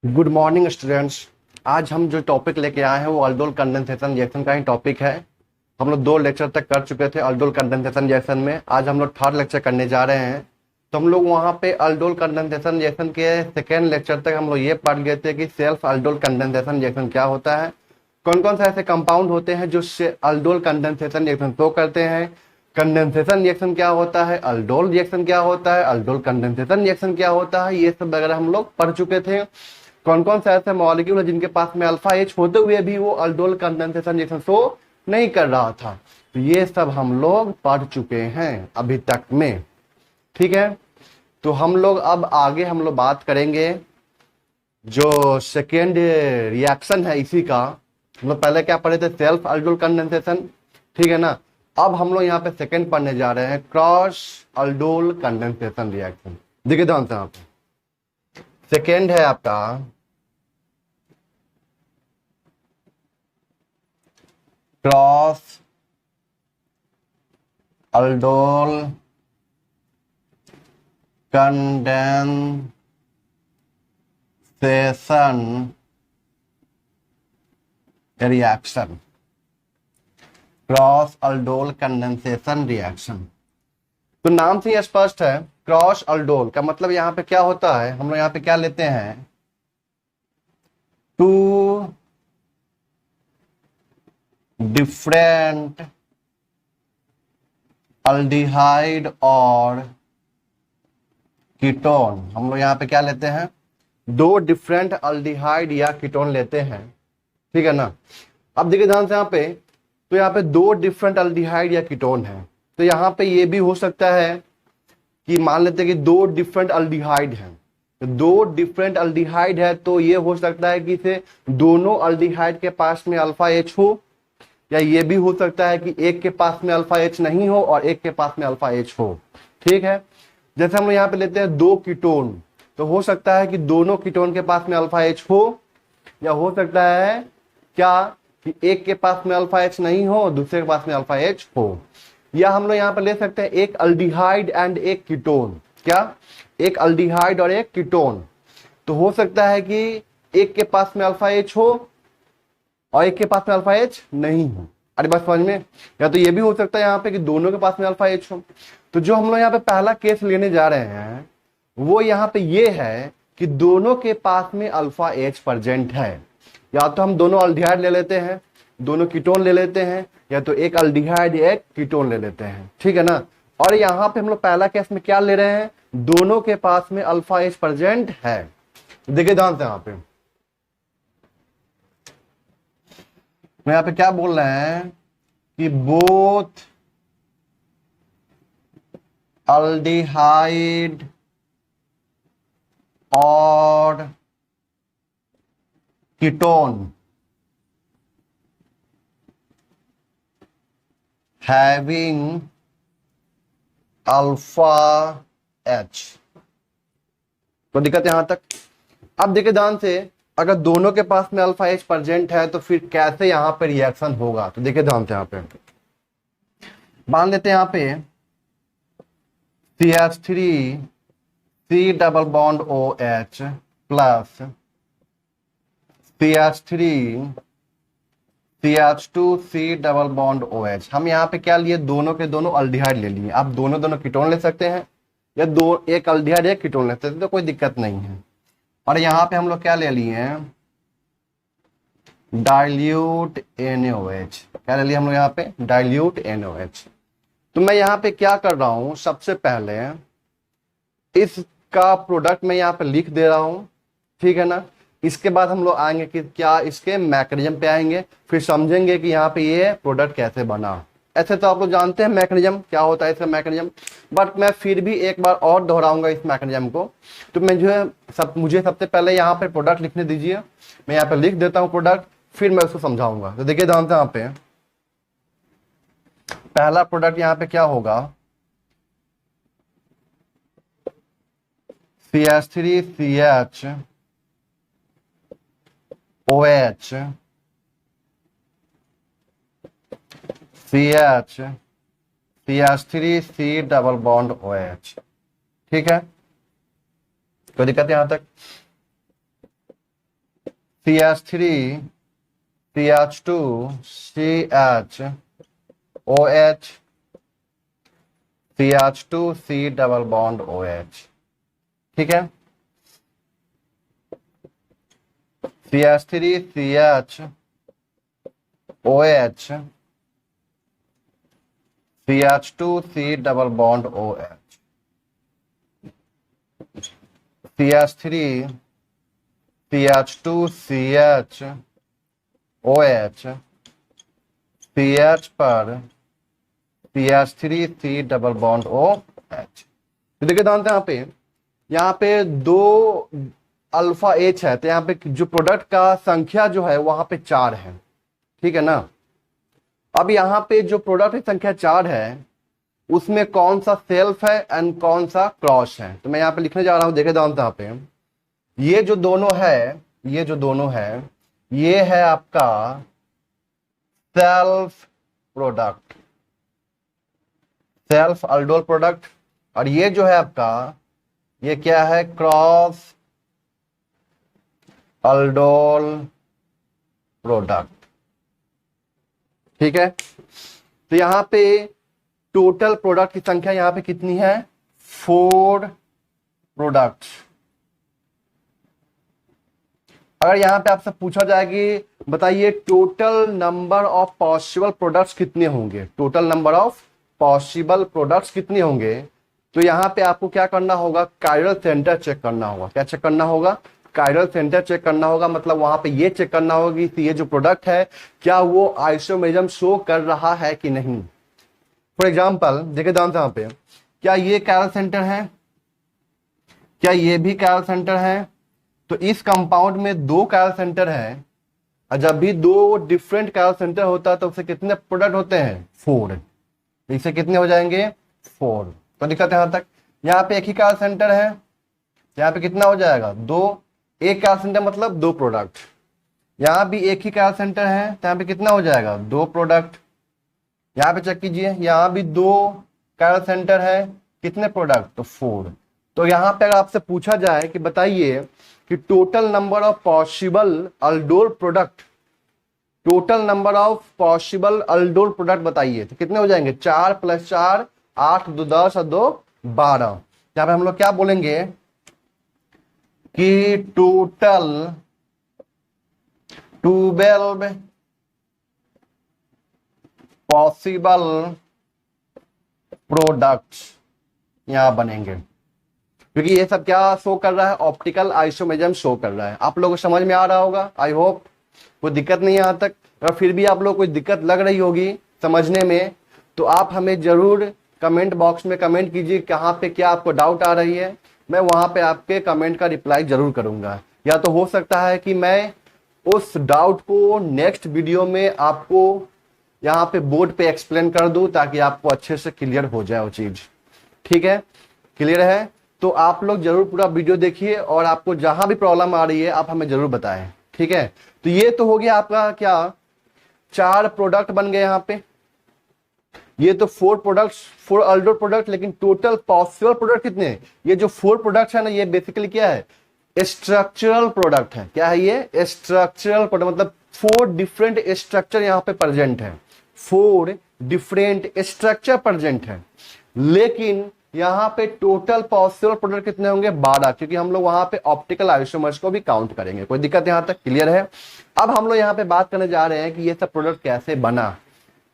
Good morning students. आज हम जो टॉपिक लेके आए हैं वो अल्डोल कंडेंसेशन रिएक्शन का ही टॉपिक है। हम लोग 2 लेक्चर तक कर चुके थे अल्डोल कंडेंसेशन रिएक्शन में। आज हम लोग 3rd लेक्चर करने जा रहे हैं। तो हम लोग वहाँ पे अल्डोल कंडेंसेशन रिएक्शन के 2nd लेक्चर तक हम लोग ये पढ़ गए थे कि सेल्फ अल्डोल कंडेंसेशन रिएक्शन क्या होता है, कौन कौन से ऐसे कंपाउंड होते हैं जो अल्डोल कंडेंसेशन रिएक्शन शो करते हैं, कंडेंसेशन रिएक्शन क्या होता है, अल्डोल रिएक्शन क्या होता है, अल्डोल कंडेंसेशन रिएक्शन क्या होता है, ये सब वगैरह हम लोग पढ़ चुके थे। कौन कौन से ऐसे मॉलिक्यूल है जिनके पास में अल्फा एच होते हुए भी वो अल्डोल कंडेंसेशन रिएक्शन शो नहीं कर रहा था, तो ये सब हम लोग पढ़ चुके हैं अभी तक में। ठीक है, तो हम लोग अब आगे हम लोग बात करेंगे जो सेकेंड रिएक्शन है इसी का। हम लोग पहले क्या पढ़े थे, सेल्फ अल्डोल कंडेंसेशन। ठीक है ना। अब हम लोग यहाँ पे सेकेंड पढ़ने जा रहे हैं क्रॉस अल्डोल कंडेंसेशन रिएक्शन। देखिए ध्यान से, यहाँ पे सेकेंड है आपका cross aldol condensation reaction. Cross aldol condensation reaction, तो नाम से ही स्पष्ट है। क्रॉस अल्डोल का मतलब यहाँ पे क्या होता है, हम लोग यहाँ पे क्या लेते हैं, टू डिफरेंट अल्डिहाइड और कीटोन। हम लोग यहाँ पे क्या लेते हैं, 2 डिफरेंट अल्डिहाइड या कीटोन लेते हैं। ठीक है ना। अब देखिए ध्यान से यहाँ पे, तो यहाँ पे 2 डिफरेंट अल्डिहाइड या कीटोन है। तो यहाँ पे ये भी हो सकता है कि मान लेते हैं कि 2 डिफरेंट अल्डिहाइड हैं, तो 2 डिफरेंट अल्डिहाइड है, तो ये हो सकता है कि इसे दोनों अल्डिहाइड के पास में अल्फा एच हो, या ये भी हो सकता है कि एक के पास में अल्फा एच नहीं हो और एक के पास में अल्फा एच हो। ठीक है। जैसे हम लोग यहाँ पे लेते हैं 2 कीटोन, तो हो सकता है कि दोनों कीटोन के पास में अल्फा एच हो, या हो सकता है क्या कि एक के पास में अल्फा एच नहीं हो, दूसरे के पास में अल्फा एच हो। या हम लोग यहाँ पे ले सकते हैं एक अल्डिहाइड एंड एक कीटोन। क्या, एक अल्डिहाइड और एक कीटोन, तो हो सकता है कि एक के पास में अल्फा एच हो और एक के पास में अल्फा एच नहीं हो। अरे बात समझ में। या तो ये भी हो सकता है यहाँ पे कि दोनों के पास में अल्फा एच हो। तो जो हम लोग यहाँ पे पहला केस लेने जा रहे हैं वो यहाँ पे ये है कि दोनों के पास में अल्फा एच प्रेजेंट है। या तो हम दोनों अल्डिहाइड ले लेते हैं, दोनों कीटोन ले लेते हैं, या तो एक अल्डिहाइड एक कीटोन ले लेते हैं। ठीक है ना। और यहाँ पे हम लोग पहला केस में क्या ले रहे हैं, दोनों के पास में अल्फा एच प्रेजेंट है। देखिए ध्यान से, यहाँ पे मैं यहाँ पे क्या बोल रहे हैं कि बोथ अल्डिहाइड और कीटोन हैविंग अल्फा एच। तो दिक्कत यहां तक। अब देखिए ध्यान से, अगर दोनों के पास में अल्फा एच प्रेजेंट है तो फिर कैसे यहां पे रिएक्शन होगा, तो देखिए ध्यान से, यहां पे मान लेते हैं यहां पे CH3 C double bond OH plus CH3 CH2 C double bond OH। हम यहाँ पे क्या लिए, दोनों के दोनों अल्डिहाइड ले लिए। आप दोनों दोनों कीटोन ले सकते हैं, या दो एक अल्डिहाइड एक कीटोन ले सकते हैं, तो कोई दिक्कत नहीं है। और यहाँ पे हम लोग क्या ले लिए हैं, डाइल्यूट NaOH। क्या ले लिया हम लोग यहाँ पे, डाइल्यूट NaOH। तो मैं यहाँ पे क्या कर रहा हूं, सबसे पहले इसका प्रोडक्ट मैं यहाँ पे लिख दे रहा हूं। ठीक है ना। इसके बाद हम लोग आएंगे कि क्या इसके मैकेनिज्म पे आएंगे, फिर समझेंगे कि यहाँ पे ये प्रोडक्ट कैसे बना। ऐसे तो आप लोग जानते हैं मैकेनिज्म क्या होता है, इसका मैकेनिज्म, बट मैं फिर भी एक बार और दोहराऊंगा इस मैकेनिज्म को। तो मैं जो है मुझे सबसे पहले यहाँ पे प्रोडक्ट लिखने दीजिए। मैं यहाँ पे लिख देता हूँ प्रोडक्ट, फिर मैं उसको समझाऊंगा। तो देखिए ध्यान से, यहाँ पे पहला प्रोडक्ट यहाँ पे क्या होगा, CH3CH OH CH CH3 C double bond OH। ठीक है, कोई दिक्कत यहां तक। CH3 CH2 CH OH CH2 C double bond OH। ठीक है, CH3 CH OH CH2 C double bond OH। CH3 CH2 CH OH CH पर CH3 C double bond OH। तो देखिए ध्यान से यहाँ पे दो अल्फा H है, तो यहाँ पे जो प्रोडक्ट का संख्या जो है वहां पे 4 है। ठीक है ना। अब यहाँ पे जो प्रोडक्ट की संख्या 4 है उसमें कौन सा सेल्फ है एंड कौन सा क्रॉस है, तो मैं यहाँ पे लिखने जा रहा हूं। देखे ध्यान से यहाँ पे ये जो दोनों है, ये है आपका self product, self aldol product, और ये जो है आपका ये क्या है, क्रॉस अल्डोल प्रोडक्ट। ठीक है, तो यहां पे टोटल प्रोडक्ट की संख्या यहां पे कितनी है, 4 प्रोडक्ट्स। अगर यहां पे आपसे पूछा जाए कि बताइए total number of possible products कितने होंगे, total number of possible products कितने होंगे, तो यहां पे आपको क्या करना होगा, कायरल सेंटर चेक करना होगा। क्या चेक करना होगा, कायरल सेंटर चेक करना होगा। मतलब वहां पे ये चेक करना होगा कि ये जो प्रोडक्ट है क्या वो आइसोमेरिज्म शो कर रहा है कि नहीं। फॉर एग्जाम्पल देखिए ध्यान से यहाँ पे, क्या ये कायरल सेंटर है, क्या ये भी कायरल सेंटर है, तो इस कंपाउंड में 2 कायरल सेंटर है, और जब भी 2 डिफरेंट कायरल सेंटर होता है तो उससे कितने प्रोडक्ट होते हैं, 4। इससे कितने हो जाएंगे, 4। तो दिक्कत है यहां तक। यहाँ पे एक ही कायरल सेंटर है, यहाँ पे कितना हो जाएगा, 2। एक कायरल सेंटर मतलब 2 प्रोडक्ट। यहाँ भी एक ही कायरल सेंटर है, तो यहाँ पे कितना हो जाएगा, 2 प्रोडक्ट। यहाँ पे चेक कीजिए, यहाँ भी 2 कायरल सेंटर है, कितने प्रोडक्ट, तो 4। तो यहाँ पे अगर आपसे पूछा जाए कि बताइए कि total number of possible aldol product, total number of possible aldol product बताइए, तो कितने हो जाएंगे, 4 + 4 8, 2 10 और 2 12। यहाँ पे हम लोग क्या बोलेंगे कि टोटल 12 पॉसिबल प्रोडक्ट्स यहां बनेंगे, क्योंकि ये सब क्या शो कर रहा है, ऑप्टिकल आइसोमेरिज्म शो कर रहा है। आप लोगों को समझ में आ रहा होगा, आई होप कोई दिक्कत नहीं है यहाँ तक। अगर फिर भी आप लोग कोई दिक्कत लग रही होगी समझने में, तो आप हमें जरूर कमेंट बॉक्स में कमेंट कीजिए कहाँ पे क्या आपको डाउट आ रही है, मैं वहां पे आपके कमेंट का रिप्लाई जरूर करूंगा। या तो हो सकता है कि मैं उस डाउट को नेक्स्ट वीडियो में आपको यहाँ पे बोर्ड पे एक्सप्लेन कर दूं, ताकि आपको अच्छे से क्लियर हो जाए वो चीज। ठीक है, क्लियर है, तो आप लोग जरूर पूरा वीडियो देखिए, और आपको जहां भी प्रॉब्लम आ रही है आप हमें जरूर बताएं। ठीक है, तो ये तो हो गया आपका क्या, 4 प्रोडक्ट बन गए यहाँ पे। ये तो 4 प्रोडक्ट्स, 4 अल्डोल प्रोडक्ट, लेकिन टोटल पॉसिबल प्रोडक्ट कितने हैं, ये जो 4 प्रोडक्ट्स है ना, ये बेसिकली क्या है, स्ट्रक्चरल प्रोडक्ट है। क्या है ये, स्ट्रक्चरल प्रोडक्ट, मतलब 4 डिफरेंट स्ट्रक्चर यहाँ पे प्रेजेंट है, 4 डिफरेंट स्ट्रक्चर प्रेजेंट है। लेकिन यहाँ पे टोटल पॉसिबल प्रोडक्ट कितने होंगे, 12, क्योंकि हम लोग वहां पे ऑप्टिकल आइसोमर्स को भी काउंट करेंगे। कोई दिक्कत यहाँ तक क्लियर है। अब हम लोग यहाँ पे बात करने जा रहे हैं कि ये सब प्रोडक्ट कैसे बना,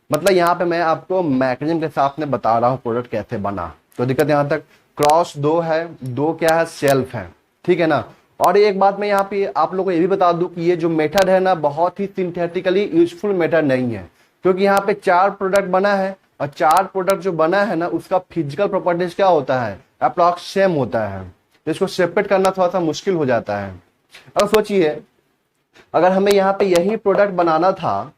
मतलब यहाँ पे मैं आपको मैकेनिज्म के साथ में बता रहा हूँ प्रोडक्ट कैसे बना। तो दिक्कत यहाँ तक, क्रॉस 2 है, 2 क्या है, सेल्फ है। ठीक है ना। और एक बात मैं यहाँ पे आप लोगों को ये भी बता दूं कि ये जो मेथड है ना, बहुत ही सिंथेटिकली यूजफुल मेथड नहीं है, क्योंकि यहाँ पे 4 प्रोडक्ट बना है, और 4 प्रोडक्ट जो बना है ना उसका फिजिकल प्रॉपर्टीज क्या होता है, अप्रॉक्स सेम होता है, तो इसको सेपरेट करना थोड़ा सा मुश्किल हो जाता है। अब सोचिए अगर हमें यहाँ पे यही प्रोडक्ट बनाना था,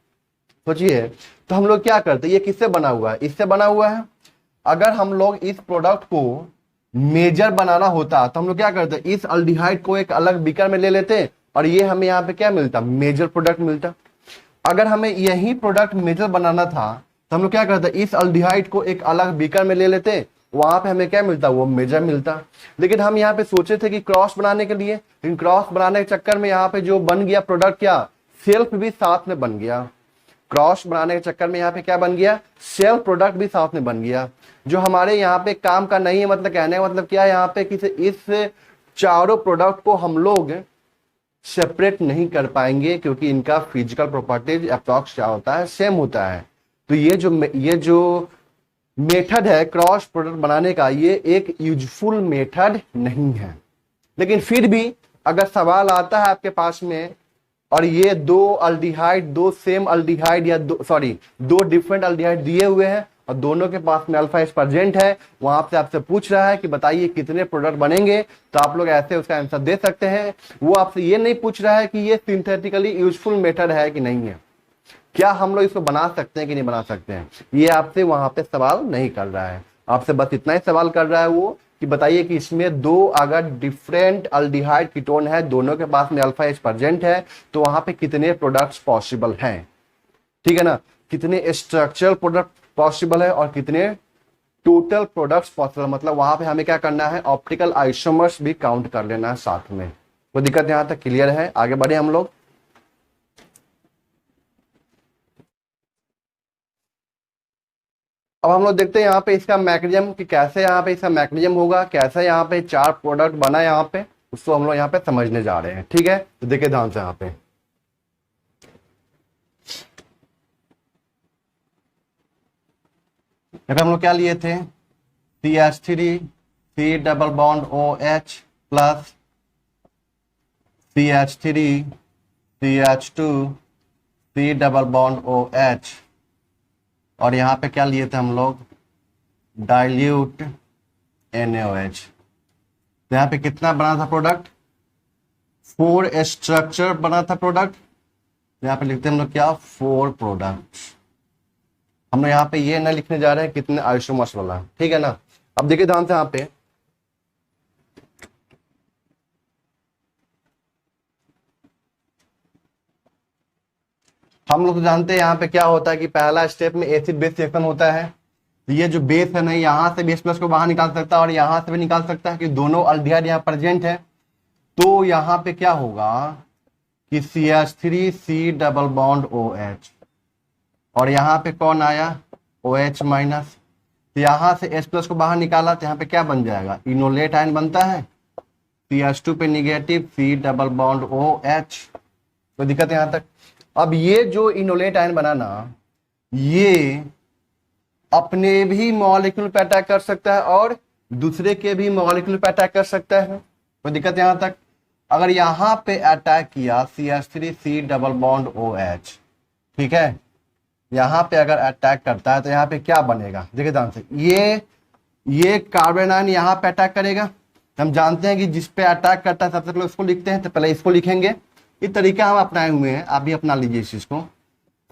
सोचिए तो हम लोग क्या करते, ये किससे बना हुआ है, इससे बना हुआ है। अगर हम लोग इस प्रोडक्ट को मेजर बनाना होता तो हम लोग क्या करते, इस अल्डिहाइड को एक अलग बीकर में ले लेते, और ये हमें यहाँ पे क्या मिलता, मेजर प्रोडक्ट मिलता। अगर हमें यही प्रोडक्ट मेजर बनाना था तो हम लोग क्या करते, इस अल्डिहाइड को एक अलग बीकर में ले लेते, वहां पे हमें क्या मिलता, वो मेजर मिलता। लेकिन हम यहाँ पे सोचे थे कि क्रॉस बनाने के लिए, लेकिन क्रॉस बनाने के चक्कर में यहाँ पे जो बन गया प्रोडक्ट, क्या सेल्फ भी साथ में बन गया। क्रॉस बनाने के चक्कर में यहाँ पे क्या बन गया, सेल्फ प्रोडक्ट भी साथ में बन गया, जो हमारे यहाँ पे काम का नहीं है। मतलब कहने का मतलब क्या है, यहाँ पे किसी इस चारों प्रोडक्ट को हम लोग सेपरेट नहीं कर पाएंगे, क्योंकि इनका फिजिकल प्रॉपर्टीज अप्रॉक्स क्या होता है, सेम होता है। तो ये जो मेथड है क्रॉस प्रोडक्ट बनाने का, ये एक यूजफुल मेथड नहीं है। लेकिन फिर भी अगर सवाल आता है आपके पास में, और ये दो अल्डिहाइड, दो सेम अल्डिहाइड या दो डिफरेंट अल्डिहाइड दिए हुए हैं और दोनों के पास में अल्फा प्रेजेंट है, वहां से आपसे पूछ रहा है कि बताइए कितने प्रोडक्ट बनेंगे, तो आप लोग ऐसे उसका आंसर दे सकते हैं। वो आपसे ये नहीं पूछ रहा है कि ये सिंथेटिकली यूजफुल मेथड है कि नहीं है, क्या हम लोग इसको बना सकते हैं कि नहीं बना सकते हैं, ये आपसे वहां पे सवाल नहीं कर रहा है। आपसे बस इतना ही सवाल कर रहा है वो कि बताइए कि इसमें दो अगर डिफरेंट अल्डिहाइड कीटोन है, दोनों के पास में अल्फा एच प्रेजेंट है, तो वहां पे कितने प्रोडक्ट्स पॉसिबल हैं, ठीक है ना, कितने स्ट्रक्चरल प्रोडक्ट पॉसिबल है और कितने टोटल प्रोडक्ट्स पॉसिबल। मतलब वहां पे हमें क्या करना है, ऑप्टिकल आइसोमर्स भी काउंट कर लेना है साथ में। कोई दिक्कत यहां तक क्लियर है, आगे बढ़े हम लोग। अब हम लोग देखते हैं यहाँ पे इसका मैकेनिज्म कि कैसे यहाँ पे इसका मैकेनिज्म होगा, कैसे यहाँ पे चार प्रोडक्ट बना यहाँ पे, उसको हम लोग यहाँ पे समझने जा रहे हैं। ठीक है, तो देखिए ध्यान से यहाँ पे हम लोग क्या लिए थे, CH3 C double bond OH plus CH3 CH2 C double bond OH, और यहाँ पे क्या लिए थे हम लोग, डाइल्यूट NaOH। तो यहाँ पे कितना बना था प्रोडक्ट, 4 स्ट्रक्चर बना था प्रोडक्ट। यहाँ पे लिखते हैं हम लोग क्या, 4 प्रोडक्ट्स। हम लोग यहाँ पे ये ना लिखने जा रहे हैं कितने आइसोमर्स वाला, ठीक है ना। अब देखिए ध्यान से यहाँ पे हम लोग तो जानते हैं यहाँ पे क्या होता है कि पहला स्टेप में एसिड बेस रिएक्शन होता है। तो ये जो बेस है ना, यहाँ से बेस प्लस को बाहर निकाल सकता है और यहाँ से भी निकाल सकता है कि दोनों अल्डिहाइड यहाँ प्रेजेंट है। तो यहाँ पे क्या होगा कि CH3 C double bond OH, और यहाँ पे कौन आया, OH माइनस। तो यहाँ से H प्लस को बाहर निकाला तो यहाँ पे क्या बन जाएगा, इनोलेट आयन बनता है, CH2 पे negative C double bond OH। तो दिक्कत है यहाँ तक। अब ये जो इनोलेट आयन बना ना, ये अपने भी मॉलिक्यूल पे अटैक कर सकता है और दूसरे के भी मॉलिक्यूल पे अटैक कर सकता है। तो दिक्कत यहां तक। अगर यहां पे अटैक किया CH3 C double bond OH, ठीक है, यहां पे अगर अटैक करता है तो यहाँ पे क्या बनेगा, देखिए ध्यान से, ये कार्बन आयन यहाँ पे अटैक करेगा। हम जानते हैं कि जिस पे अटैक करता है सबसे पहले उसको लिखते हैं, तो पहले इसको लिखेंगे। ये तरीका हम अपनाए हुए हैं, आप भी अपना लीजिए इस चीज को।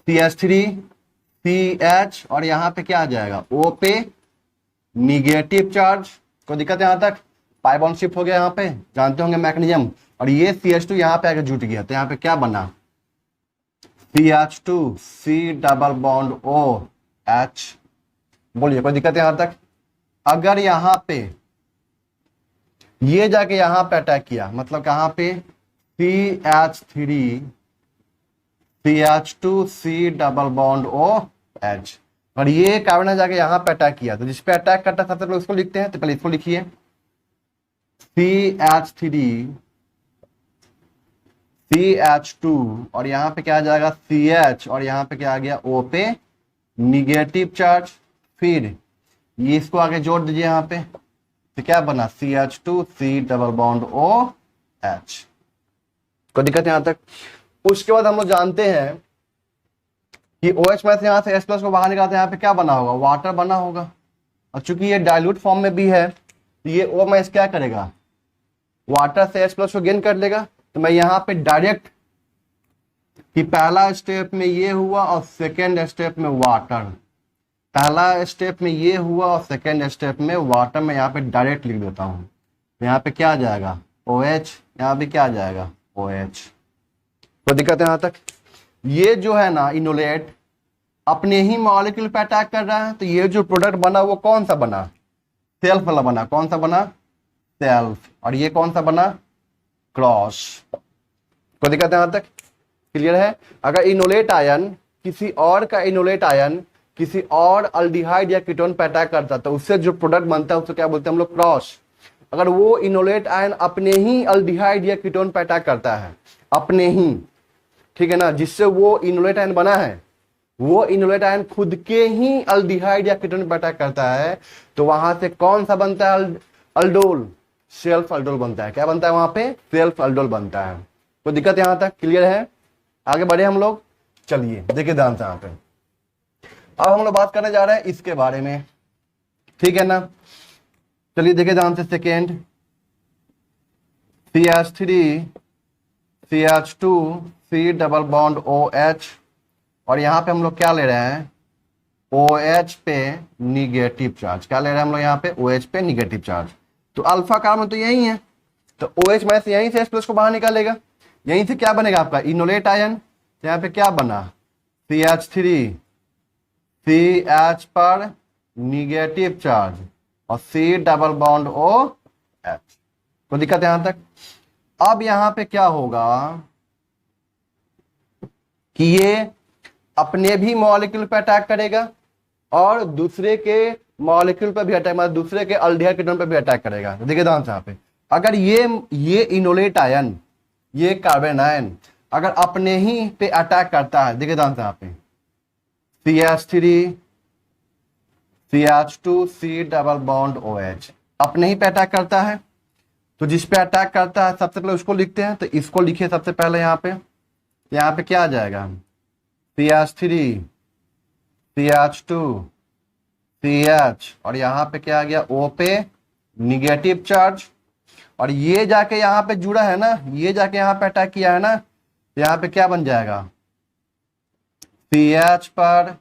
CH3 CH, और यहाँ पे क्या आ जाएगा, O पे निगेटिव चार्ज। कोई दिक्कत है यहाँ तक, पाई बॉन्ड शिफ्ट हो गया, यहाँ पे जानते होंगे मैकेनिज्म। और ये CH2 यहाँ पे आकर जुट गया, तो यहाँ पे क्या बना, CH2 C double bond OH। बोलिए कोई दिक्कत है यहाँ तक। अगर यहाँ पे ये जाके यहाँ पे अटैक किया, मतलब कहाँ पे, CH3 CH2 C double bond OH, और ये कार्बन जाके यहाँ पे अटैक किया, तो जिस पे अटैक करता है सबसे पहले उसको लिखते हैं, तो पहले इसको लिखिए, CH3 CH2, और यहाँ पे क्या आ जाएगा CH, और यहाँ पे क्या आ गया, O पे निगेटिव चार्ज। फिर ये इसको आगे जोड़ दीजिए यहाँ पे, तो क्या बना, CH2 C double bond OH। कोई दिक्कत यहाँ तक। उसके बाद हम लोग जानते हैं कि OH में से यहाँ से H प्लस को बाहर निकालते हैं, यहाँ पे क्या बना होगा, वाटर बना होगा। और चूंकि ये डाइल्यूट फॉर्म में भी है, तो ये O माइनस क्या करेगा, वाटर से H प्लस को गेन कर लेगा। तो मैं यहाँ पे डायरेक्ट कि पहला स्टेप में ये हुआ और सेकेंड स्टेप में वाटर, पहला स्टेप में ये हुआ और सेकेंड स्टेप में वाटर, में यहाँ पे डायरेक्ट लिख देता हूँ। तो यहाँ पे क्या आ जाएगा, OH, यहाँ पे क्या आ जाएगा, OH। तो दिक्कत है यहाँ तक। ये जो है ना इनोलेट, अपने ही मॉलिक्यूल पे अटैक कर रहा है, तो ये जो प्रोडक्ट बना वो कौन सा बना, सेल्फ वाला बना, कौन सा बना, सेल्फ, और ये कौन सा बना, क्रॉस। कोई दिक्कत है यहां तक, क्लियर है। अगर इनोलेट आयन किसी और का इनोलेट आयन किसी और अल्डिहाइड या कीटोन पे अटैक करता है तो उससे जो प्रोडक्ट बनता है उसको क्या बोलते हैं हम लोग, क्रॉस। अगर वो इनोलेट आयन अपने ही अल्डिहाइड या कीटोन पे अटैक करता है, अपने ही, ठीक है ना, जिससे वो इनोलेट आयन बना है, वो इनोलेट आयन खुद के ही अल्डिहाइड या कीटोन पे अटैक करता है, तो वहां से कौन सा बनता है, अल्डोल, सेल्फ अल्डोल बनता है। क्या बनता है वहां पे, सेल्फ अल्डोल बनता है। तो दिक्कत यहां तक क्लियर है, आगे बढ़े हम लोग। चलिए देखिए ध्यान से यहाँ पे, अब हम लोग बात करने जा रहे हैं इसके बारे में, ठीक है ना। चलिए देखिए ध्यान से, second CH3 CH2 C double bond OH, और यहां पे हम लोग क्या ले रहे हैं, OH पे निगेटिव चार्ज। क्या ले रहे हैं हम लोग यहाँ पे, OH पे निगेटिव चार्ज। तो अल्फा कार्बन तो यही है, तो OH में से यहीं से H+ को बाहर निकालेगा, यहीं से क्या बनेगा आपका इनोलेट आयन। तो यहाँ पे क्या बना, CH3 CH पर निगेटिव चार्ज और C डबल बॉन्ड OH। कोई दिक्कत है यहां तक। अब यहां पे क्या होगा कि ये अपने भी मॉलिक्यूल पे अटैक करेगा और दूसरे के मॉलिक्यूल पे भी अटैक, मतलब दूसरे के अल्डिहाइड कीटोन पे भी अटैक करेगा। तो देखिए ध्यान से यहाँ पे, अगर ये इनोलेट आयन, ये कार्बन आयन अगर अपने ही पे अटैक करता है, देखिए ध्यान से यहाँ पे, CH3 CH2 C double bond OH अपने ही पे अटैक करता है, तो जिस पे अटैक करता है सबसे पहले उसको लिखते हैं। तो इसको लिखिए सबसे पहले यहाँ पे, यहाँ पे क्या आ जाएगा, CH3 CH2 CH, और यहाँ पे क्या आ गया, O पे निगेटिव चार्ज, और ये जाके यहाँ पे जुड़ा है ना, ये जाके यहाँ पे अटैक किया है ना, यहाँ पे क्या बन जाएगा, CH पर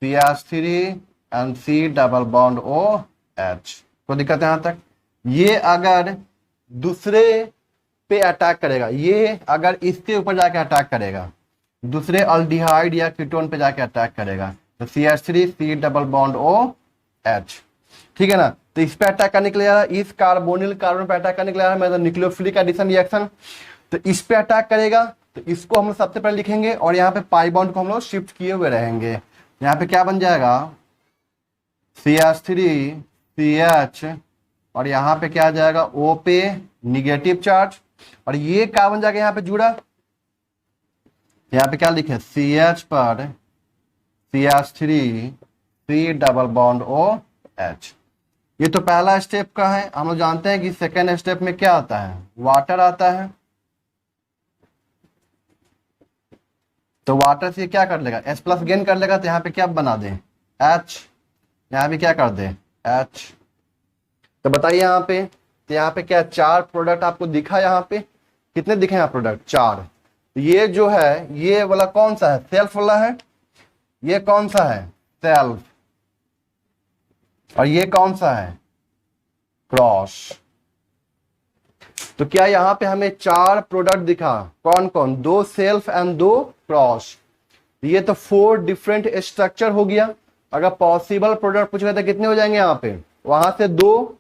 CH3 and C double bond OH। कोई दिक्कत है यहाँ तक। ये अगर दूसरे पे अटैक करेगा, ये अगर इसके ऊपर जाके अटैक करेगा, दूसरे अल्डिहाइड या कीटोन पे जाके अटैक करेगा, तो CH3 C double bond OH, ठीक है ना। तो इस पे अटैक करने के लिए, इस कार्बोनिल कार्बन पे अटैक करने के लिए मतलब न्यूक्लियोफिलिक एडिशन रिएक्शन, तो इस पे अटैक करेगा, तो इसको हम लोग सबसे पहले लिखेंगे और यहाँ पे पाई बॉन्ड को हम लोग शिफ्ट किए हुए रहेंगे। यहाँ पे क्या बन जाएगा, CH3 CH, और यहाँ पे क्या आ जाएगा, O पे निगेटिव चार्ज, और ये कार्बन जाके यहाँ पे जुड़ा, यहाँ पे क्या लिखे, CH पर CH3 C double bond OH। ये तो पहला स्टेप का है। हम लोग जानते हैं कि सेकेंड स्टेप में क्या आता है, वाटर आता है। तो वाटर से क्या कर लेगा, H+ गेन कर लेगा, तो यहाँ पे क्या बना दे, H, यहाँ पे क्या कर दे, H। तो बताइए यहाँ पे, तो यहाँ पे क्या 4 प्रोडक्ट आपको दिखा, यहाँ पे कितने दिखे यहाँ प्रोडक्ट, 4। ये जो है ये वाला कौन सा है, सेल्फ वाला है, ये कौन सा है, सेल्फ, और ये कौन सा है, क्रॉस। तो क्या यहाँ पे हमें 4 प्रोडक्ट दिखा, कौन कौन, 2 सेल्फ एंड 2 क्रॉस। ये तो 4 डिफरेंट स्ट्रक्चर हो गया। अगर पॉसिबल प्रोडक्ट पूछ रहे थे कितने हो जाएंगे, यहाँ पे वहां से 2,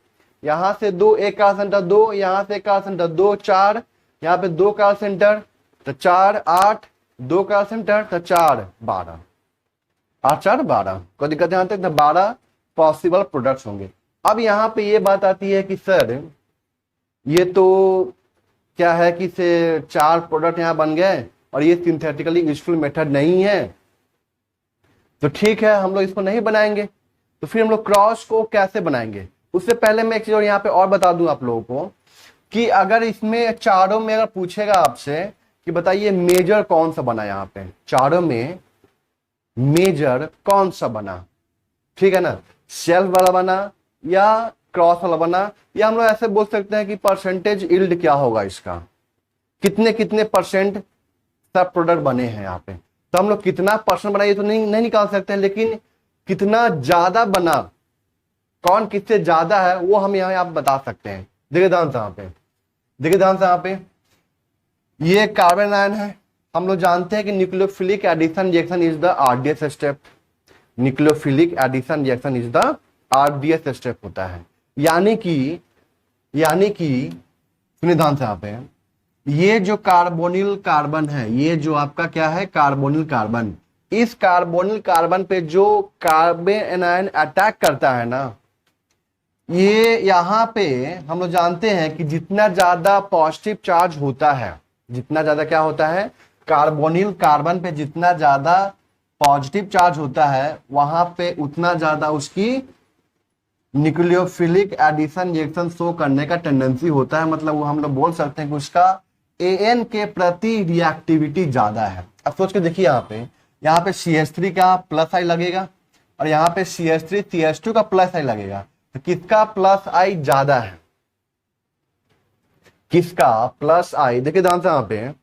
यहां से 2, एक कार्बन सेंटर 2, यहां से एक कार्बन सेंटर 2, 4, यहाँ पे 2 कार्बन सेंटर, तो 4 8, 2 कार्बन सेंटर, तो 4 12, 8 4 12। कोई दिक्कत यहाँ तक, 12 पॉसिबल प्रोडक्ट्स होंगे। अब यहाँ पे ये बात आती है कि सर ये तो क्या है कि से 4 प्रोडक्ट यहाँ बन गए और ये सिंथेटिकली यूजफुल मेथड नहीं है, तो ठीक है हम लोग इसको नहीं बनाएंगे। तो फिर हम लोग क्रॉस को कैसे बनाएंगे, उससे पहले मैं एक चीज और यहाँ पे और बता दूं आप लोगों को कि अगर इसमें चारों में अगर पूछेगा आपसे कि बताइए मेजर कौन सा बना, यहाँ पे चारों में मेजर कौन सा बना, ठीक है ना, सेल्फ वाला बना या क्रॉस वाला बना, या हम लोग ऐसे बोल सकते हैं कि परसेंटेज यील्ड क्या होगा इसका, कितने कितने परसेंट सब प्रोडक्ट बने हैं यहाँ पे। तो हम लोग कितना परसेंट बनाइए तो नहीं निकाल सकते हैं, लेकिन कितना ज्यादा बना, कौन किससे ज्यादा है वो हम यहाँ आप बता सकते हैं। देखिए ध्यान से यहाँ पे, देखिए ध्यान से यहाँ पे, ये कार्बन आयन है। हम लोग जानते हैं कि nucleophilic addition reaction is the RDS step, nucleophilic addition reaction is the RDS step होता है। यानी कि सुनिए ध्यान से यहाँ पे, ये जो कार्बोनिल कार्बन है, ये जो आपका क्या है, कार्बोनिल कार्बन, इस कार्बोनिल कार्बन पे जो कार्बन एनायन अटैक करता है ना, ये यहाँ पे हम लोग जानते हैं कि जितना ज्यादा पॉजिटिव चार्ज होता है, जितना ज्यादा क्या होता है, कार्बोनिल कार्बन पे जितना ज्यादा पॉजिटिव चार्ज होता है, वहां पे उतना ज्यादा उसकी न्यूक्लियोफिलिक एडिशन रिएक्शन शो करने का टेंडेंसी होता है। मतलब वो हम लोग बोल सकते हैं कि उसका एन के प्रति रिएक्टिविटी ज्यादा है। अब सोच के देखिए, यहाँ पे CH3 का प्लस आई लगेगा और यहाँ पे CH3 CH2 का प्लस आई लगेगा, तो किसका प्लस आई ज्यादा है, किसका प्लस आई, देखिए ध्यान से यहाँ पे,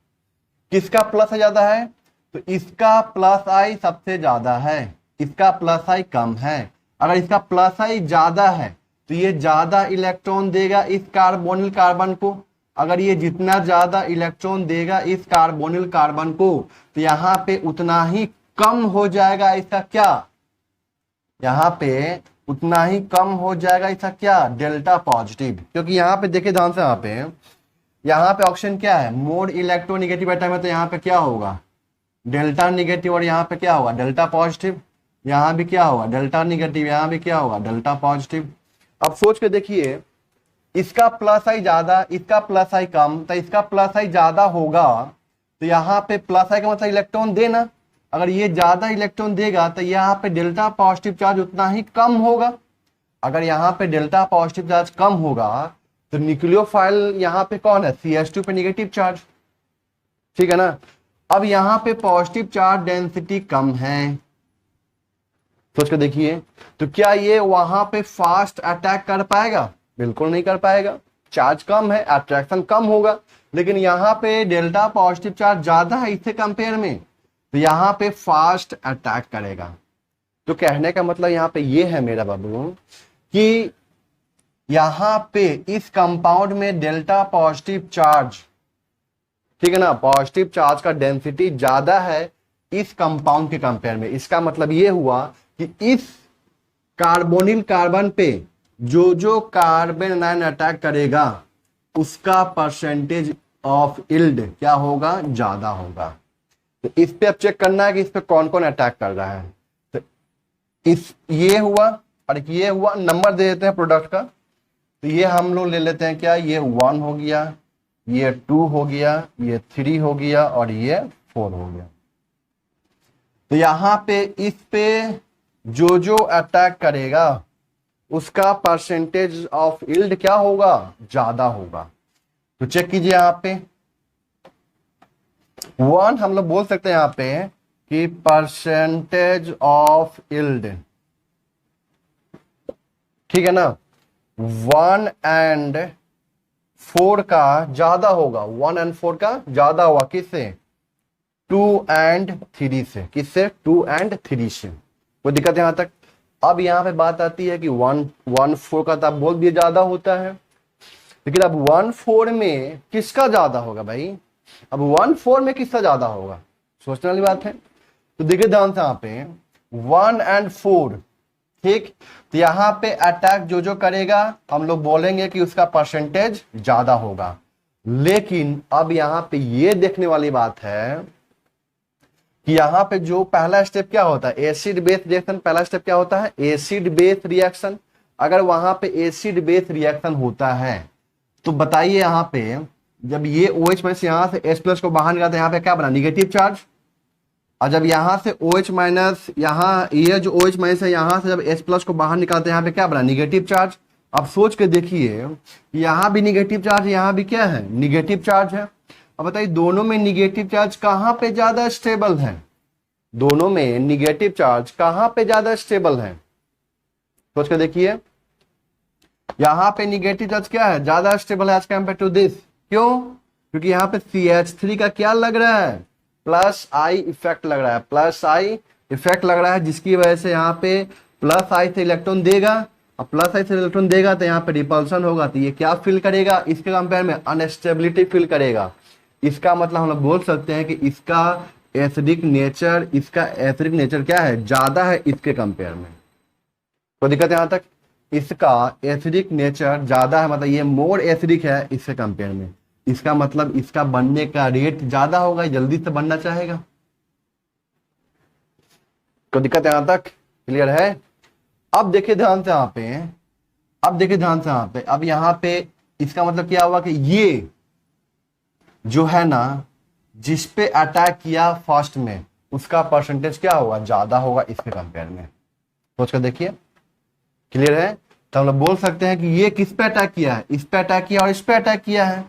किसका प्लस आई ज्यादा है, तो इसका प्लस आई सबसे ज्यादा है, इसका प्लस आई कम है। अगर इसका प्लस आई ज्यादा है तो ये ज्यादा इलेक्ट्रॉन देगा इस कार्बोनिल कार्बन को। अगर ये जितना ज्यादा इलेक्ट्रॉन देगा इस कार्बोनिल कार्बन को, तो यहाँ पे उतना ही कम हो जाएगा इसका क्या, यहाँ पे उतना ही कम हो जाएगा इसका क्या, डेल्टा पॉजिटिव। क्योंकि यहाँ पे देखिए ध्यान से, यहाँ पे ऑप्शन क्या है, मोर इलेक्ट्रोनेगेटिव एटम है, तो यहाँ पे क्या होगा, डेल्टा निगेटिव, और यहाँ पे क्या होगा, डेल्टा पॉजिटिव। यहाँ भी क्या होगा, डेल्टा निगेटिव, यहाँ भी क्या होगा, डेल्टा पॉजिटिव। अब सोच के देखिए, इसका प्लस आई ज्यादा, इसका प्लस आई कम, तो इसका प्लस आई ज्यादा होगा, तो यहाँ पे प्लस आई का मतलब इलेक्ट्रॉन देना। अगर ये ज्यादा इलेक्ट्रॉन देगा तो यहाँ पे डेल्टा पॉजिटिव चार्ज उतना ही कम होगा। अगर यहाँ पे डेल्टा पॉजिटिव चार्ज कम होगा तो न्यूक्लियोफाइल यहाँ पे कौन है, CH2 पे निगेटिव चार्ज, ठीक है ना। अब यहाँ पे पॉजिटिव चार्ज डेंसिटी कम है, सोच के देखिए, तो क्या ये वहां पे फास्ट अटैक कर पाएगा, बिल्कुल नहीं कर पाएगा, चार्ज कम है, अट्रैक्शन कम होगा। लेकिन यहाँ पे डेल्टा पॉजिटिव चार्ज ज्यादा है इससे कंपेयर में, तो यहाँ पे फास्ट अटैक करेगा। तो कहने का मतलब यहाँ पे ये है मेरा बाबू कि यहाँ पे इस कंपाउंड में डेल्टा पॉजिटिव चार्ज, ठीक है ना, पॉजिटिव चार्ज का डेंसिटी ज्यादा है इस कंपाउंड के कंपेयर में। इसका मतलब ये हुआ कि इस कार्बोनिल कार्बन पे जो कार्बन एनायन अटैक करेगा उसका परसेंटेज ऑफ यील्ड क्या होगा, ज्यादा होगा। तो इस पे अब चेक करना है कि इस पे कौन कौन अटैक कर रहा है। तो इस ये हुआ और ये हुआ, नंबर दे देते हैं प्रोडक्ट का। तो ये हम लोग ले लेते हैं क्या, ये 1 हो गया, ये 2 हो गया, ये 3 हो गया और ये 4 हो गया। तो यहां पे इस पे जो अटैक करेगा उसका परसेंटेज ऑफ यील्ड क्या होगा, ज्यादा होगा। तो चेक कीजिए, यहाँ पे 1 हम लोग बोल सकते हैं यहाँ पे कि परसेंटेज ऑफ यील्ड, ठीक है ना, 1 and 4 का ज्यादा होगा, 1 and 4 का ज्यादा हुआ, किससे, 2 and 3 से, किससे, 2 and 3 से। कोई दिक्कत यहां तक। अब यहां पे बात आती है कि 1-4 का तो आप बोल दिए ज्यादा होता है, लेकिन अब 1-4 में किसका ज्यादा होगा भाई, अब 1-4 में किसका ज्यादा होगा, सोचने वाली बात है। तो देखिए ध्यान से, यहाँ पे 1 and 4, ठीक, तो यहाँ पे अटैक जो करेगा हम लोग बोलेंगे कि उसका परसेंटेज ज्यादा होगा। लेकिन अब यहाँ पे ये देखने वाली बात है कि यहाँ पे जो पहला स्टेप क्या होता है, एसिड बेस रिएक्शन, पहला स्टेप क्या होता है, एसिड बेस रिएक्शन। अगर वहां पे एसिड बेस रिएक्शन होता है तो बताइए, यहाँ पे जब ये OH माइनस यहाँ से H+ को बाहर निकालते हैं, यहाँ पे क्या बना, निगेटिव चार्ज। और जब यहाँ से OH माइनस, यहाँ ये जो OH माइनस है, यहाँ से जब H+ को बाहर निकालते हैं, यहाँ पे क्या बना, निगेटिव चार्ज। अब सोच के देखिए, यहाँ भी निगेटिव चार्ज, यहाँ भी क्या है, निगेटिव चार्ज है। अब बताइए दोनों में निगेटिव चार्ज कहाँ पे ज्यादा स्टेबल है, दोनों में निगेटिव चार्ज कहाँ पे ज्यादा स्टेबल है, सोच के देखिए। यहाँ पे निगेटिव चार्ज क्या है, ज्यादा स्टेबल है एज कंपेयर टू दिस। क्यों, क्योंकि यहाँ पे CH3 का क्या लग रहा है, प्लस आई इफेक्ट लग रहा है, प्लस आई इफेक्ट लग रहा है, जिसकी वजह से यहाँ पे प्लस आई से इलेक्ट्रॉन देगा, और प्लस आई से इलेक्ट्रॉन देगा तो यहाँ पे रिपल्सन होगा, तो ये क्या फील करेगा, इसके कंपेयर में अनस्टेबिलिटी फील करेगा। इसका मतलब हम लोग बोल सकते हैं कि इसका एसिडिक नेचर, इसका एसिडिक नेचर क्या है, ज्यादा है इसके कंपेयर में। तो दिक्कत यहाँ तक। इसका एसिडिक नेचर ज्यादा है, मतलब ये मोर एसिडिक है इससे कंपेयर में। इसका मतलब इसका बनने का रेट ज्यादा होगा, जल्दी से बनना चाहेगा। तो दिक्कत यहां तक क्लियर है। अब देखिए ध्यान से यहाँ पे, अब देखिए ध्यान से यहाँ पे, अब यहाँ पे इसका मतलब क्या हुआ कि ये जो है ना, जिस पे अटैक किया फर्स्ट में, उसका परसेंटेज क्या होगा, ज्यादा होगा इसके कंपेयर में। सोच कर देखिए, क्लियर है। तो हम लोग बोल सकते हैं कि ये किस पे अटैक किया है, इस पे अटैक किया और इस पे अटैक किया है।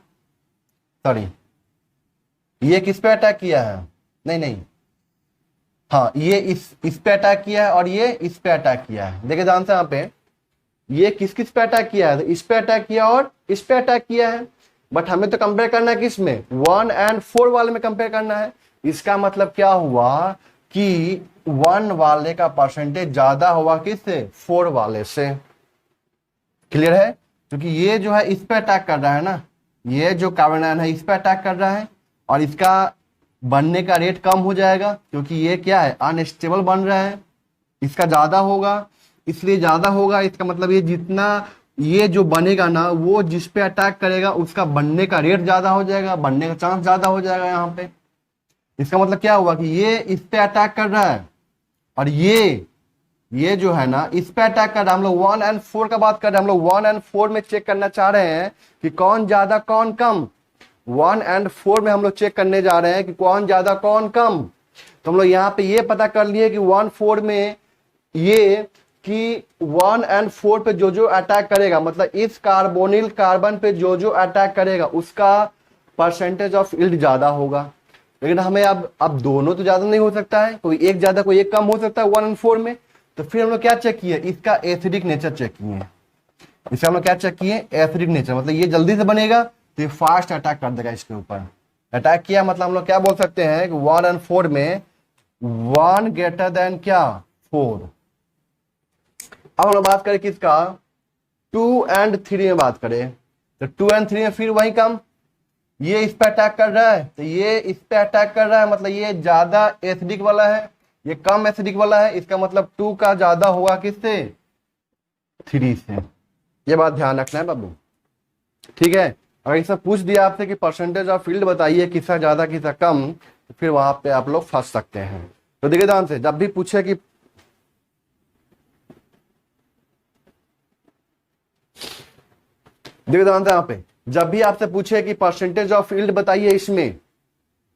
सॉरी, ये किस पे अटैक किया है, नहीं, हाँ, ये इस पे अटैक किया है और ये इस पे अटैक किया है। देखिए ध्यान से यहाँ पे, ये किस किस पे अटैक किया है, तो इस पे अटैक किया और इस पे अटैक किया है। बट हमें तो कंपेयर करना है किस में, 1 और 4 वाले में कंपेयर करना है। इसका मतलब क्या हुआ कि 1 वाले का परसेंटेज ज्यादा हुआ किससे, 4 वाले से। क्लियर है, क्योंकि ये जो है इस पे अटैक कर रहा है ना, ये जो कार्बन आयन है इस पे अटैक कर रहा है और इसका बनने का रेट कम हो जाएगा, क्योंकि ये क्या है, अनस्टेबल बन रहा है। इसका ज्यादा होगा, इसलिए ज्यादा होगा। इसका मतलब ये जितना ये जो बनेगा ना, वो जिस पे अटैक करेगा उसका बनने का रेट ज्यादा हो जाएगा, बनने का चांस ज्यादा हो जाएगा यहाँ पे। इसका मतलब क्या हुआ कि ये इस पे अटैक कर रहा है और ये जो है ना इस पे अटैक कर रहा है। हम लोग 1 और 4 का बात कर रहे हैं, हम लोग 1 और 4 में चेक करना चाह रहे हैं कि कौन ज्यादा कौन कम। 1 और 4 में हम लोग चेक करने जा रहे हैं कि कौन ज्यादा कौन कम। तो हम लोग यहाँ पे ये पता कर लिए कि 1 4 में ये कि 1 और 4 पे जो जो अटैक करेगा, मतलब इस कार्बोनिल कार्बन पे जो जो अटैक करेगा उसका परसेंटेज ऑफ यील्ड ज्यादा होगा। लेकिन हमें अब दोनों तो ज्यादा नहीं हो सकता है, कोई एक ज्यादा कोई एक कम हो सकता है 1 और 4 में। तो फिर हम लोग क्या चेक किए, इसका एसिडिक नेचर चेक किए। इससे हम लोग क्या चेक किए, एसिडिक नेचर, मतलब ये जल्दी से बनेगा तो ये फास्ट अटैक कर देगा इसके ऊपर। अटैक किया मतलब हम लोग क्या बोल सकते हैं कि 1 और 4 में 1 ग्रेटर देन क्या, 4। अब हम लोग बात करें किसका, 2 और 3 में बात करें, तो 2 और 3 में फिर वही कम। ये इस पे अटैक कर रहा है तो ये इस पे अटैक कर रहा है, मतलब ये ज्यादा एसिडिक वाला है, ये कम एसिडिक वाला है। इसका मतलब 2 का ज्यादा होगा किससे, 3 से। ये बात ध्यान रखना है बाबू, ठीक है। अगर इसमें पूछ दिया आपसे कि परसेंटेज ऑफ फील्ड बताइए किसका ज्यादा किसका कम, तो फिर वहां पे आप लोग फंस सकते हैं। तो देखिए ध्यान से, जब भी पूछे कि देखिए ध्यान से यहाँ पे, जब भी आपसे पूछे कि परसेंटेज ऑफ फील्ड बताइए इसमें,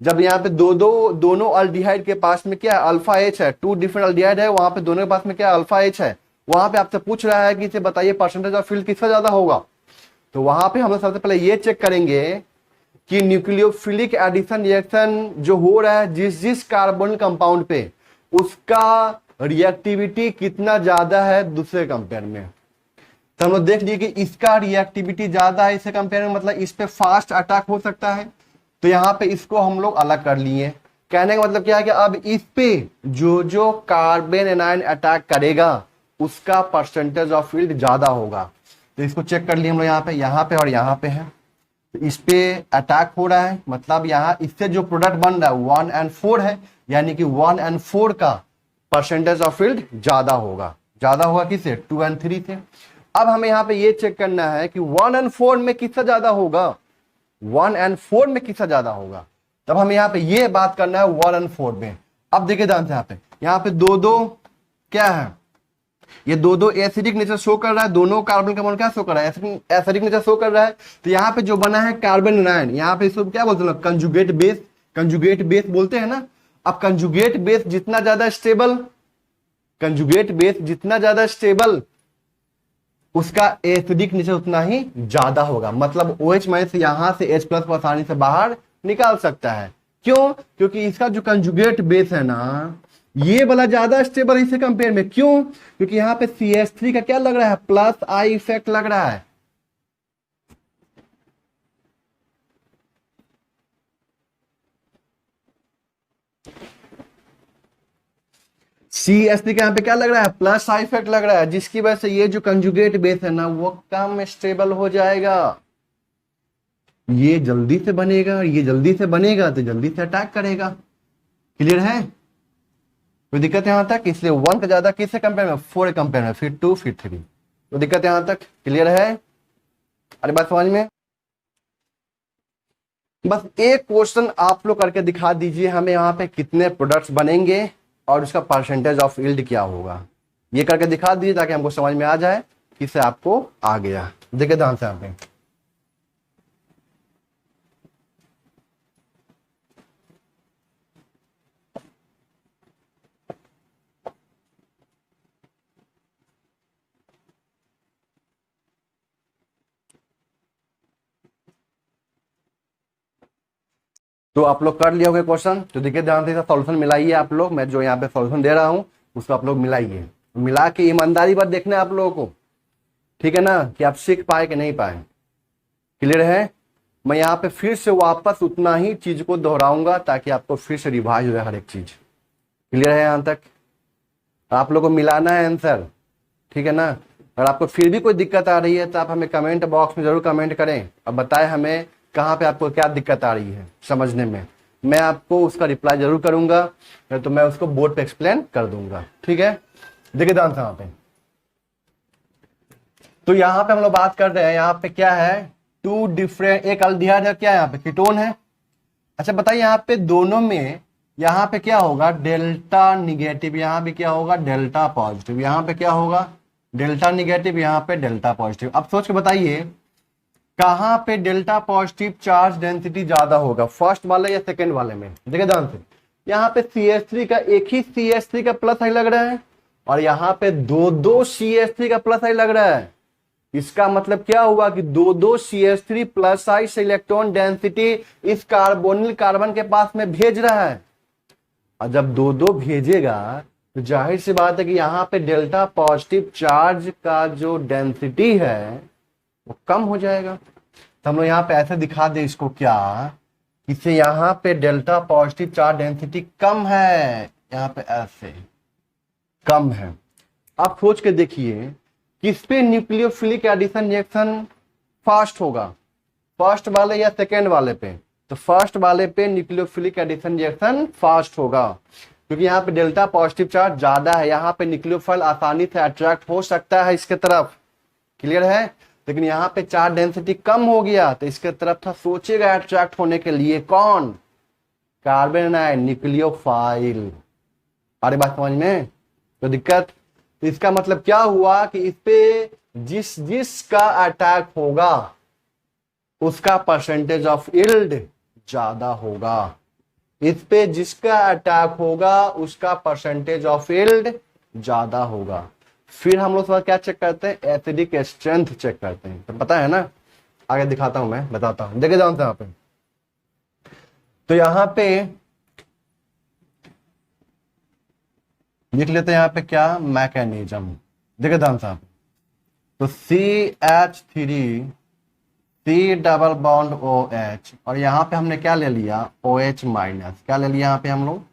जब यहाँ पे दोनों अल्डिहाइड के पास में क्या अल्फा एच है, 2 डिफरेंट अल्डिहाइड है, वहां पे दोनों के पास में क्या अल्फा एच है, वहां पे आपसे पूछ रहा है कि इसे बताइए परसेंटेज ऑफ फील्ड किसका ज्यादा होगा। तो वहां पे हम लोग सबसे पहले ये चेक करेंगे कि न्यूक्लियोफिलिक एडिशन रिएक्शन जो हो रहा है जिस जिस कार्बन कंपाउंड पे, उसका रिएक्टिविटी कितना ज्यादा है दूसरे कंपेयर में। तो हम लोग देख लिए कि इसका रिएक्टिविटी ज्यादा है इससे कंपेयर में, मतलब इस पे फास्ट अटैक हो सकता है। तो यहाँ पे इसको हम लोग अलग कर लिए। कहने का मतलब क्या है कि अब इस पे जो जो कार्बन एनायन अटैक करेगा उसका परसेंटेज ऑफ फील्ड ज्यादा होगा। तो इसको चेक कर लिए हम लोग, यहाँ पे और यहाँ पे है। तो इस पे अटैक हो रहा है, मतलब यहाँ इससे जो प्रोडक्ट बन रहा है 1 और 4 है, यानी कि 1 और 4 का परसेंटेज ऑफ फील्ड ज्यादा होगा किससे, 2 और 3 से। अब हमें यहाँ पे ये चेक करना है कि 1 और 4 में किसका ज्यादा होगा, 1 और 4 में किसका ज्यादा होगा। तब हमें यहाँ पे ये बात करना है 1 और 4 में। अब देखिए ध्यान से, यहाँ पे दो क्या है, ये दो एसिडिक नेचर शो कर रहा है, दोनों कार्बन कंपाउंड क्या शो कर रहा है, एसिडिक नेचर शो कर रहा है। तो यहाँ पे जो बना है कार्बन एनायन, यहाँ पे इसको क्या बोलते हैं, कंजुगेट बेस बोलते हैं ना। अब कंजुगेट बेस जितना ज्यादा स्टेबल उसका एसिडिक नेचर उतना ही ज्यादा होगा। मतलब OH माइनस से यहां से H प्लस आसानी से बाहर निकाल सकता है। क्यों, क्योंकि इसका जो कंजुगेट बेस है ना, ये वाला ज्यादा स्टेबल इससे कंपेयर में। क्यों, क्योंकि यहाँ पे CH3 का क्या लग रहा है, प्लस आई इफेक्ट लग रहा है। CH3 का यहाँ पे क्या लग रहा है, प्लस आई इफेक्ट लग रहा है, जिसकी वजह से ये जो कंजुगेट बेस है ना वो कम स्टेबल हो जाएगा। ये जल्दी से बनेगा, ये जल्दी से बनेगा तो जल्दी से अटैक करेगा। क्लियर है, कोई दिक्कत है यहां तक। इसलिए 1 का ज्यादा किससे कंपेयर में, 4 कंपेयर में, फिर 2 फिर 3। तो दिक्कत यहां तक क्लियर है? अरे बात समझ में? बस एक क्वेश्चन आप लोग करके दिखा दीजिए हमें, यहाँ पे कितने प्रोडक्ट्स बनेंगे और उसका परसेंटेज ऑफ यील्ड क्या होगा, ये करके दिखा दीजिए ताकि हमको समझ में आ जाए कि इससे आपको आ गया। देखिए ध्यान से यहाँ पे, तो आप लोग कर लिए होंगे क्वेश्चन। तो देखिए ध्यान से सॉल्यूशन मिलाइए आप लोग, मैं जो यहाँ पे सॉल्यूशन दे रहा हूँ उसको आप लोग मिलाइए, मिला के ईमानदारी बात देखना है आप लोगों को, ठीक है ना, कि आप सीख पाए कि नहीं पाए। क्लियर है? मैं यहाँ पे फिर से वापस उतना ही चीज को दोहराऊंगा ताकि आपको फिर से रिवाइज हो जाए हर एक चीज। क्लियर है यहाँ तक? आप लोगों को मिलाना है आंसर, ठीक है ना। अगर आपको फिर भी कोई दिक्कत आ रही है तो आप हमें कमेंट बॉक्स में जरूर कमेंट करें और बताएं हमें कहाँ पे आपको क्या दिक्कत आ रही है समझने में। मैं आपको उसका रिप्लाई जरूर करूंगा, तो मैं उसको बोर्ड पे एक्सप्लेन कर दूंगा, ठीक है। देखिए ध्यान से यहाँ पे, तो यहाँ पे हम लोग बात कर रहे हैं, यहाँ पे क्या है, टू डिफरेंट, एक अल्डिहाइड है, क्या यहाँ पे कीटोन है। अच्छा बताइए यहाँ पे दोनों में यहाँ पे क्या होगा, डेल्टा निगेटिव, यहाँ पे क्या होगा डेल्टा पॉजिटिव, यहाँ पे क्या होगा डेल्टा निगेटिव, यहाँ पे डेल्टा पॉजिटिव। अब सोच के बताइए कहाँ पे डेल्टा पॉजिटिव चार्ज डेंसिटी ज्यादा होगा, फर्स्ट वाले या सेकेंड वाले में। देखिए ध्यान से, यहाँ पे CH3 का एक ही CH3 का प्लस आई लग रहा है और यहाँ पे दो CH3 का प्लस आई लग रहा है। इसका मतलब क्या हुआ कि दो CH3 प्लस आई से इलेक्ट्रॉन डेंसिटी इस कार्बोनिल कार्बन के पास में भेज रहा है, और जब दो भेजेगा तो जाहिर सी बात है कि यहाँ पे डेल्टा पॉजिटिव चार्ज का जो डेंसिटी है वो कम हो जाएगा। तो हम लोग यहाँ पे ऐसे दिखा दे इसको, क्या इससे यहाँ पे डेल्टा पॉजिटिव चार्ज डेंसिटी कम है, यहाँ पे ऐसे कम है। आप सोच के देखिए किस पे न्यूक्लियोफिलिक एडिशन रिएक्शन फास्ट होगा, फर्स्ट वाले या सेकेंड वाले पे। तो फर्स्ट वाले पे न्यूक्लियोफिलिक एडिशन रिएक्शन फास्ट होगा, क्योंकि यहाँ पे डेल्टा पॉजिटिव चार्ज ज्यादा है, यहाँ पे न्यूक्लियोफाइल आसानी से अट्रैक्ट हो सकता है इसके तरफ। क्लियर है? लेकिन यहाँ पे चार्ज डेंसिटी कम हो गया तो इसके तरफ था सोचेगा अट्रैक्ट होने के लिए कौन, कार्बन आयन न्यूक्लियोफाइल। अरे बात समझ में? तो दिक्कत, तो इसका मतलब क्या हुआ कि इस पे जिसका अटैक होगा उसका परसेंटेज ऑफ यील्ड ज्यादा होगा, इस पे जिसका अटैक होगा उसका परसेंटेज ऑफ यील्ड ज्यादा होगा। फिर हम लोग क्या चेक करते हैं, एसिडिक स्ट्रेंथ चेक करते हैं, तो पता है ना, आगे दिखाता हूं मैं, बताता हूं। देखिए ध्यान से यहाँ पे, तो यहाँ पे लिख लेते हैं यहाँ पे क्या मैकेनिज्म। देखिए ध्यान से, तो CH3 C double bond OH, और यहाँ पे हमने क्या ले लिया OH माइनस, क्या ले लिया यहाँ पे हम लोग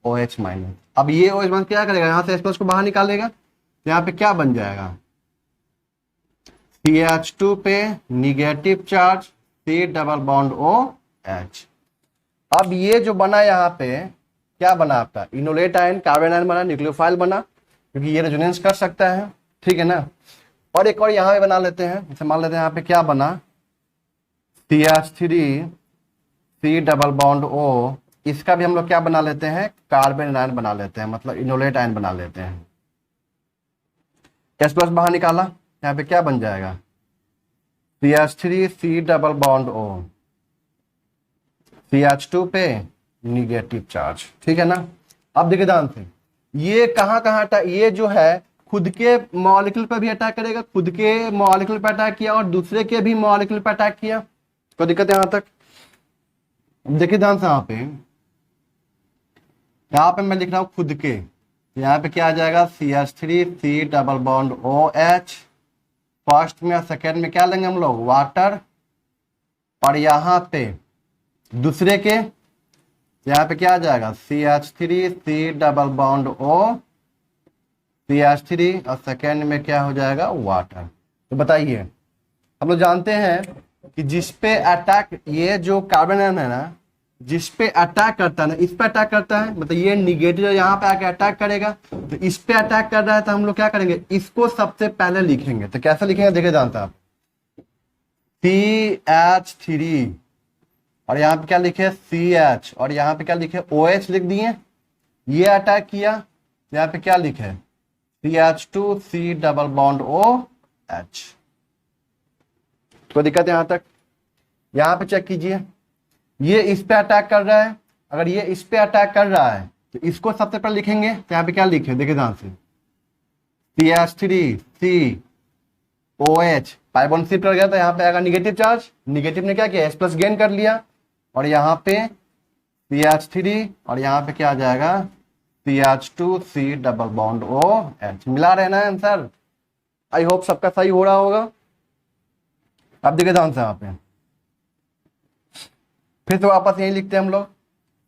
OH माइनस। अब ये OH माइनस क्या करेगा, यहाँ से H+ को बाहर निकालेगा, तो यहाँ पे क्या बन जाएगा CH2 पे negative charge C double bond OH। अब ये जो बना यहाँ पे क्या बना आपका इनोलेट आयन, कार्बन आयन बना, न्यूक्लियोफाइल बना, क्योंकि ये रेजोनेंस कर सकता है, ठीक है ना। और एक और यहाँ पे बना लेते हैं, जैसे मान लेते हैं यहाँ पे क्या बना CH3 C double bond O, इसका भी हम लोग क्या बना लेते हैं कार्बन आयन बना लेते हैं, मतलब इनोलेट आयन बना लेते हैं। H+ बाहर निकाला, यहाँ पे क्या बन जाएगा CH3 C double bond O, CH2 पे निगेटिव चार्ज, ठीक है ना। अब देखिए ध्यान से, ये कहाँ ये जो है खुद के मॉलिक्यूल पर भी अटैक करेगा, खुद के मॉलिक्यूल पर अटैक किया और दूसरे के भी मॉलिक्यूल पर अटैक किया, कोई दिक्कत है यहाँ तक? देखिए ध्यान से यहाँ पे मैं लिख रहा हूं खुद के, यहाँ पे क्या आ जाएगा CH3 C double bond OH, first में और सेकेंड में क्या लेंगे हम लोग वाटर, और यहाँ पे दूसरे के यहाँ पे क्या आ जाएगा CH3 C double bond O, CH3, और सेकेंड में क्या हो जाएगा वाटर। तो बताइए, हम लोग जानते हैं कि जिस पे अटैक, ये जो कार्बन आयन है ना, जिस पे अटैक करता है ना, इस पे अटैक करता है, मतलब ये निगेटिव यहाँ पे आके अटैक करेगा, तो इस पे अटैक कर रहा है, तो हम लोग क्या करेंगे, इसको सबसे पहले लिखेंगे। तो कैसे लिखेंगे देखे जानते हैं आप, CH3 और यहाँ पे क्या लिखे CH और यहाँ पे क्या लिखे OH लिख दिए, ये अटैक किया, यहाँ पे क्या लिखे CH2 C double bond OH। कोई दिक्कत है यहाँ तक? यहाँ पे चेक कीजिए, ये इस पे अटैक कर रहा है, अगर ये इस पे अटैक कर रहा है तो इसको सबसे पहले लिखेंगे। तो यहाँ पे क्या लिखे देखिए ध्यान से, CH3 C OH pi bond shift कर गया, तो यहाँ पे आएगा निगेटिव चार्ज, निगेटिव ने क्या किया H प्लस गेन कर लिया, और यहाँ पे CH3 और यहाँ पे क्या आ जाएगा CH2 C double bond OH। मिला रहे ना आंसर? आई होप सबका सही हो रहा होगा। अब देखिए ध्यान से यहाँ पे फिर से वापस यही लिखते हैं हम लोग,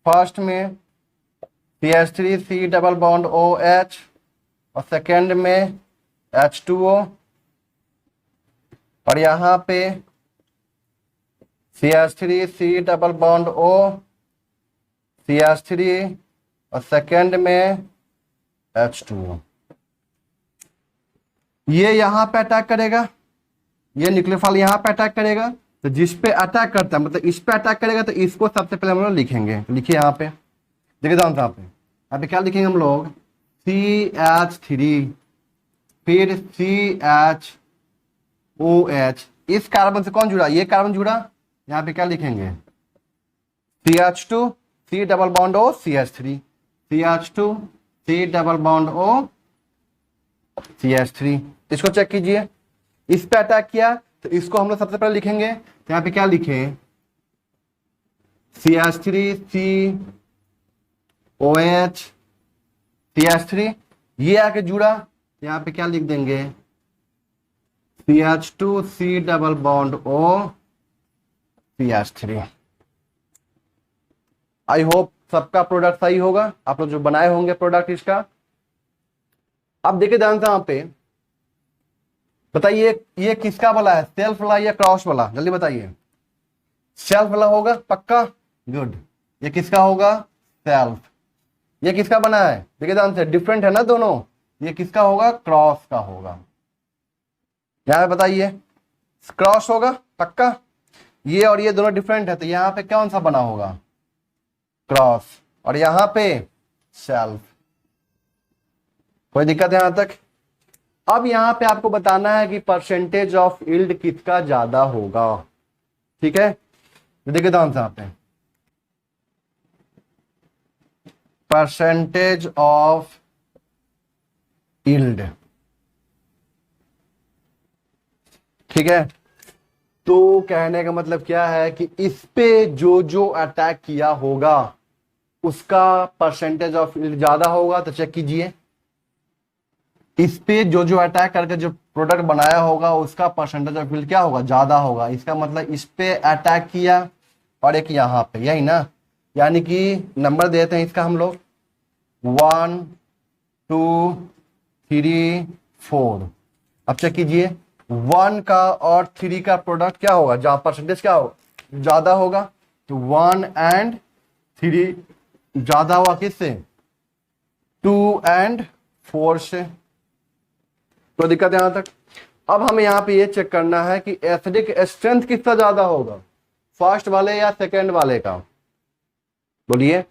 फर्स्ट में CH3 C double bond OH और सेकेंड में H2O, और यहाँ पे CH3 C double bond O CH3 और सेकेंड में H2O। ये यहाँ पे अटैक करेगा, ये न्यूक्लियोफाइल यहाँ पे अटैक करेगा, तो जिस पे अटैक करता है मतलब इस पे अटैक करेगा, तो इसको सबसे पहले हम लोग लिखेंगे। लिखिए यहाँ पे, देखिए यहाँ पे क्या लिखेंगे हम लोग, CH3 फिर CHOH। इस कार्बन से कौन जुड़ा, ये कार्बन जुड़ा, यहाँ पे क्या लिखेंगे CH2 C double bond O CH3 CH2 C double bond O CH3। इसको चेक कीजिए, इस पे अटैक किया तो इसको हम लोग सबसे पहले लिखेंगे। तो यहाँ पे क्या लिखे CH3 C OH CH3, ये आके जुड़ा, यहाँ पे क्या लिख देंगे CH2 C double bond O CH3। I hope सबका प्रोडक्ट सही होगा, आप लोग जो बनाए होंगे प्रोडक्ट इसका। अब देखिए ध्यान से यहाँ पे बताइए, ये किसका वाला है, सेल्फ वाला या क्रॉस वाला, जल्दी बताइए। सेल्फ वाला होगा पक्का, गुड। ये किसका होगा, सेल्फ। ये किसका बना है, देखिए ध्यान से, डिफरेंट है ना दोनों, ये किसका होगा, क्रॉस का होगा। यहां पे बताइए, क्रॉस होगा पक्का, ये और ये दोनों डिफरेंट है, तो यहां पे कौन सा बना होगा, क्रॉस, और यहां पे सेल्फ। कोई दिक्कत है यहां तक? अब यहां पे आपको बताना है कि परसेंटेज ऑफ यील्ड किसका ज्यादा होगा, ठीक है। तो देखिए ध्यान से, यहां पे परसेंटेज ऑफ यील्ड, ठीक है। तो कहने का मतलब क्या है कि इस पे जो जो अटैक किया होगा उसका परसेंटेज ऑफ यील्ड ज्यादा होगा। तो चेक कीजिए, इस पे जो जो अटैक करके जो प्रोडक्ट बनाया होगा उसका परसेंटेज ऑफ यील्ड क्या होगा, ज्यादा होगा। इसका मतलब इस पे अटैक किया और एक यहाँ पे, यही ना, यानी कि नंबर देते हैं इसका हम लोग 1 2 3 4। अब चेक कीजिए, 1 का और 3 का प्रोडक्ट क्या होगा, जहां परसेंटेज क्या होगा, ज्यादा होगा। तो 1 एंड 3 ज्यादा हुआ किससे, 2 एंड 4 से। तो दिक्कत यहां तक। अब हमें यहाँ पे ये चेक करना है कि एसिडिक स्ट्रेंथ किसका ज्यादा होगा, फर्स्ट वाले या सेकेंड वाले का, बोलिए।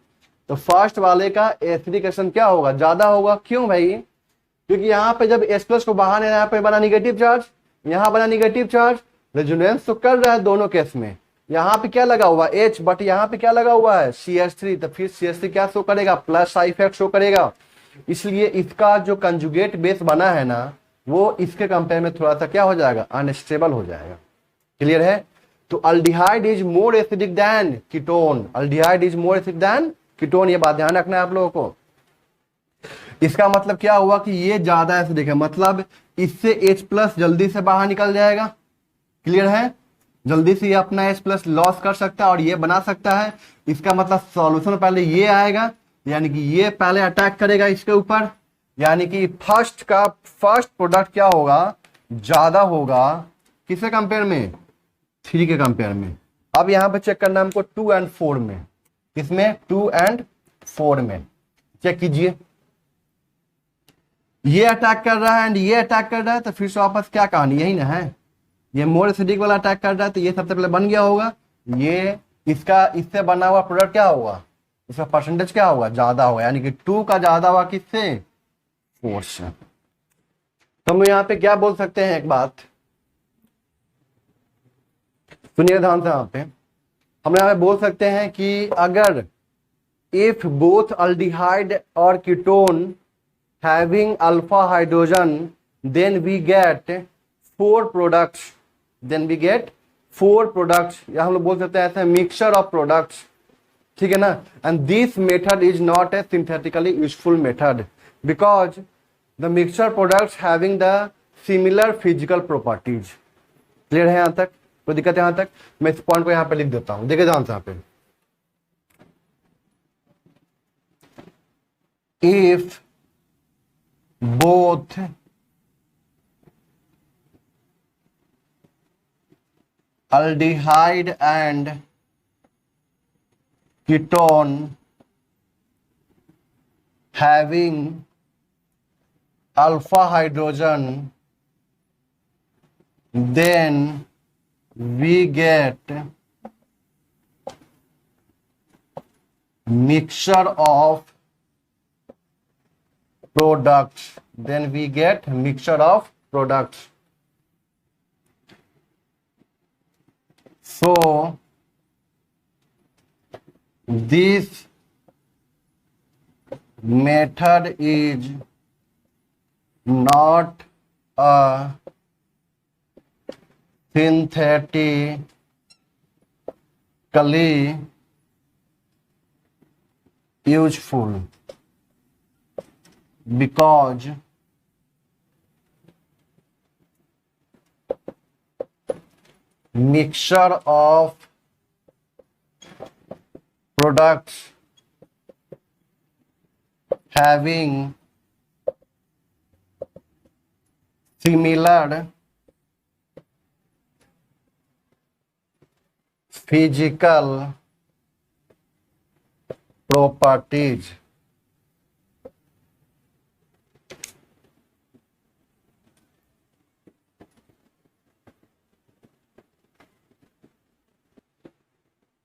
तो फर्स्ट वाले का एसिडिक स्ट्रेंथ क्या होगा, ज्यादा होगा। क्यों भाई, क्योंकि यहाँ पे जब H प्लस को बाहर है, यहाँ पे बना निगेटिव चार्ज, यहाँ बना निगेटिव चार्ज, रेजोनेंस तो कर रहा है दोनों केस में। यहाँ पे क्या लगा हुआ H, बट यहाँ पे क्या लगा हुआ है CH3, तो फिर CH3 क्या शो करेगा, प्लस साइड इफेक्ट शो करेगा। इसलिए इसका जो कंजुगेट बेस बना है ना, वो इसके कंपेयर में थोड़ा सा क्या हो जाएगा, अनस्टेबल हो जाएगा। क्लियर है? तो aldehyde is more acidic then ketone, aldehyde is more acidic then ketone, ये बात ध्यान रखना है आप लोगों को। इसका मतलब क्या हुआ कि ये ज्यादा एसिडिक है, मतलब इससे H प्लस जल्दी से बाहर निकल जाएगा। क्लियर है? जल्दी से ये अपना H प्लस लॉस कर सकता है और ये बना सकता है। इसका मतलब सॉल्यूशन पहले ये आएगा, यानी कि ये पहले अटैक करेगा इसके ऊपर, यानी कि फर्स्ट प्रोडक्ट क्या होगा, ज्यादा होगा किसके कंपेयर में, 3 के कंपेयर में। अब यहां पे चेक करना है हमको 2 एंड 4 में। इसमें 2 and 4 में। चेक कीजिए, ये अटैक कर रहा है एंड ये अटैक कर रहा है, तो फिर से वापस क्या कहानी, यही ना है। ये मोर एसिडिक वाला अटैक कर रहा है, तो ये सबसे पहले बन गया होगा। ये इसका इससे बना हुआ प्रोडक्ट क्या होगा, इसका परसेंटेज क्या होगा, ज्यादा होगा, यानी कि 2 का ज्यादा हुआ किससे, 4 से। तो हम यहाँ पे क्या बोल सकते हैं, एक बात सुनिए ध्यान से। यहाँ पे हम यहाँ पे बोल सकते हैं कि अगर इफ बोथ अल्डिहाइड और ketone having alpha hydrogen, then we get 4 products, या हम लोग बोल सकते हैं ऐसा मिक्सचर ऑफ प्रोडक्ट्स, ठीक है ना। And this method is not a synthetically useful method because the mixture products having the similar physical properties. Clear है यहां तक, कोई दिक्कत है यहां तक? मैं इस पॉइंट को यहां पे लिख देता हूं, देखिए ध्यान से यहां पे। If both aldehyde and ketone having alpha hydrogen, then we get mixture of products, so this method is not a synthetically useful because mixture of products having similar physical properties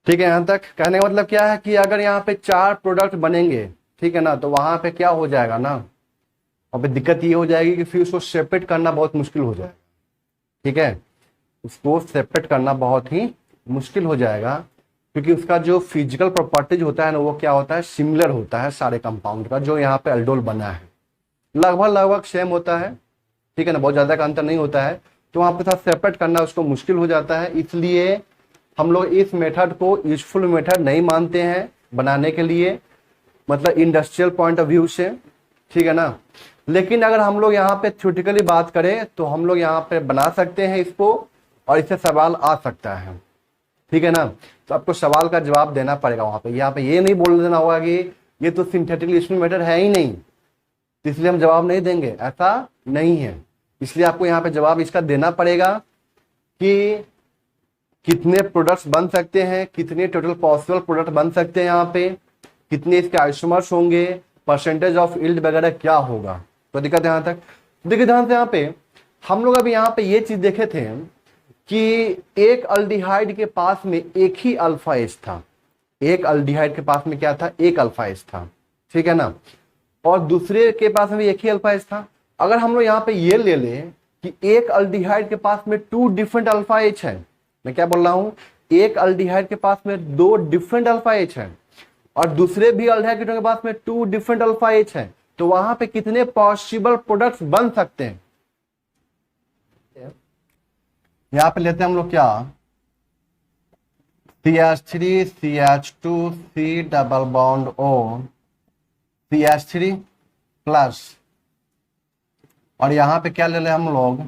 ठीक है। यहां तक कहने का मतलब क्या है कि अगर यहाँ पे 4 प्रोडक्ट बनेंगे, ठीक है ना, तो वहां पे क्या हो जाएगा ना, वहां पे दिक्कत ये हो जाएगी कि फिर उसको सेपरेट करना बहुत मुश्किल हो जाएगा, ठीक है। उसको सेपरेट करना बहुत ही मुश्किल हो जाएगा क्योंकि उसका जो फिजिकल प्रॉपर्टीज होता है ना, वो क्या होता है, सिमिलर होता है सारे कंपाउंड का जो यहाँ पे अल्डोल बना है, लगभग सेम होता है, ठीक है ना, बहुत ज्यादा का अंतर नहीं होता है। तो वहां पे साथ सेपरेट करना उसको मुश्किल हो जाता है, इसलिए हम लोग इस मेथड को यूजफुल मेथड नहीं मानते हैं बनाने के लिए, मतलब इंडस्ट्रियल पॉइंट ऑफ व्यू से, ठीक है ना। लेकिन अगर हम लोग यहाँ पे थ्योरेटिकली बात करें तो हम लोग यहाँ पे बना सकते हैं इसको, और इससे सवाल आ सकता है, ठीक है ना। तो आपको सवाल का जवाब देना पड़ेगा वहां पे, यहाँ पे ये नहीं बोल देना होगा कि ये तो सिंथेटिकली यूजफुल मेथड है ही नहीं, इसलिए हम जवाब नहीं देंगे, ऐसा नहीं है। इसलिए आपको यहाँ पे जवाब इसका देना पड़ेगा कि कितने प्रोडक्ट्स बन सकते हैं, कितने टोटल पॉसिबल प्रोडक्ट बन सकते हैं, यहाँ पे कितने इसके आइसोमर्स होंगे, परसेंटेज ऑफ यील्ड वगैरह क्या होगा। तो दिक्कत यहाँ तक। देखिए ध्यान से, यहाँ पे हम लोग अभी यहाँ पे ये चीज देखे थे कि एक अल्डिहाइड के पास में एक ही अल्फा एच था, एक अल्डिहाइड के पास में क्या था, एक अल्फा एच था, ठीक है ना, और दूसरे के पास में भी एक ही अल्फा एच था। अगर हम लोग यहाँ पे ये ले लें कि एक अल्डिहाइड के पास में 2 डिफरेंट अल्फा एच है, मैं क्या बोल रहा हूं, एक अल्डिहाइड के पास में 2 डिफरेंट अल्फा एच है और दूसरे भी अल्डिहाइड के पास में 2 डिफरेंट अल्फा एच है, तो वहां पे कितने पॉसिबल प्रोडक्ट्स बन सकते हैं। यहां पे लेते हैं हम लोग क्या, CH3 CH2 C double bond O CH3 plus, और यहां पे क्या ले लें हम लोग,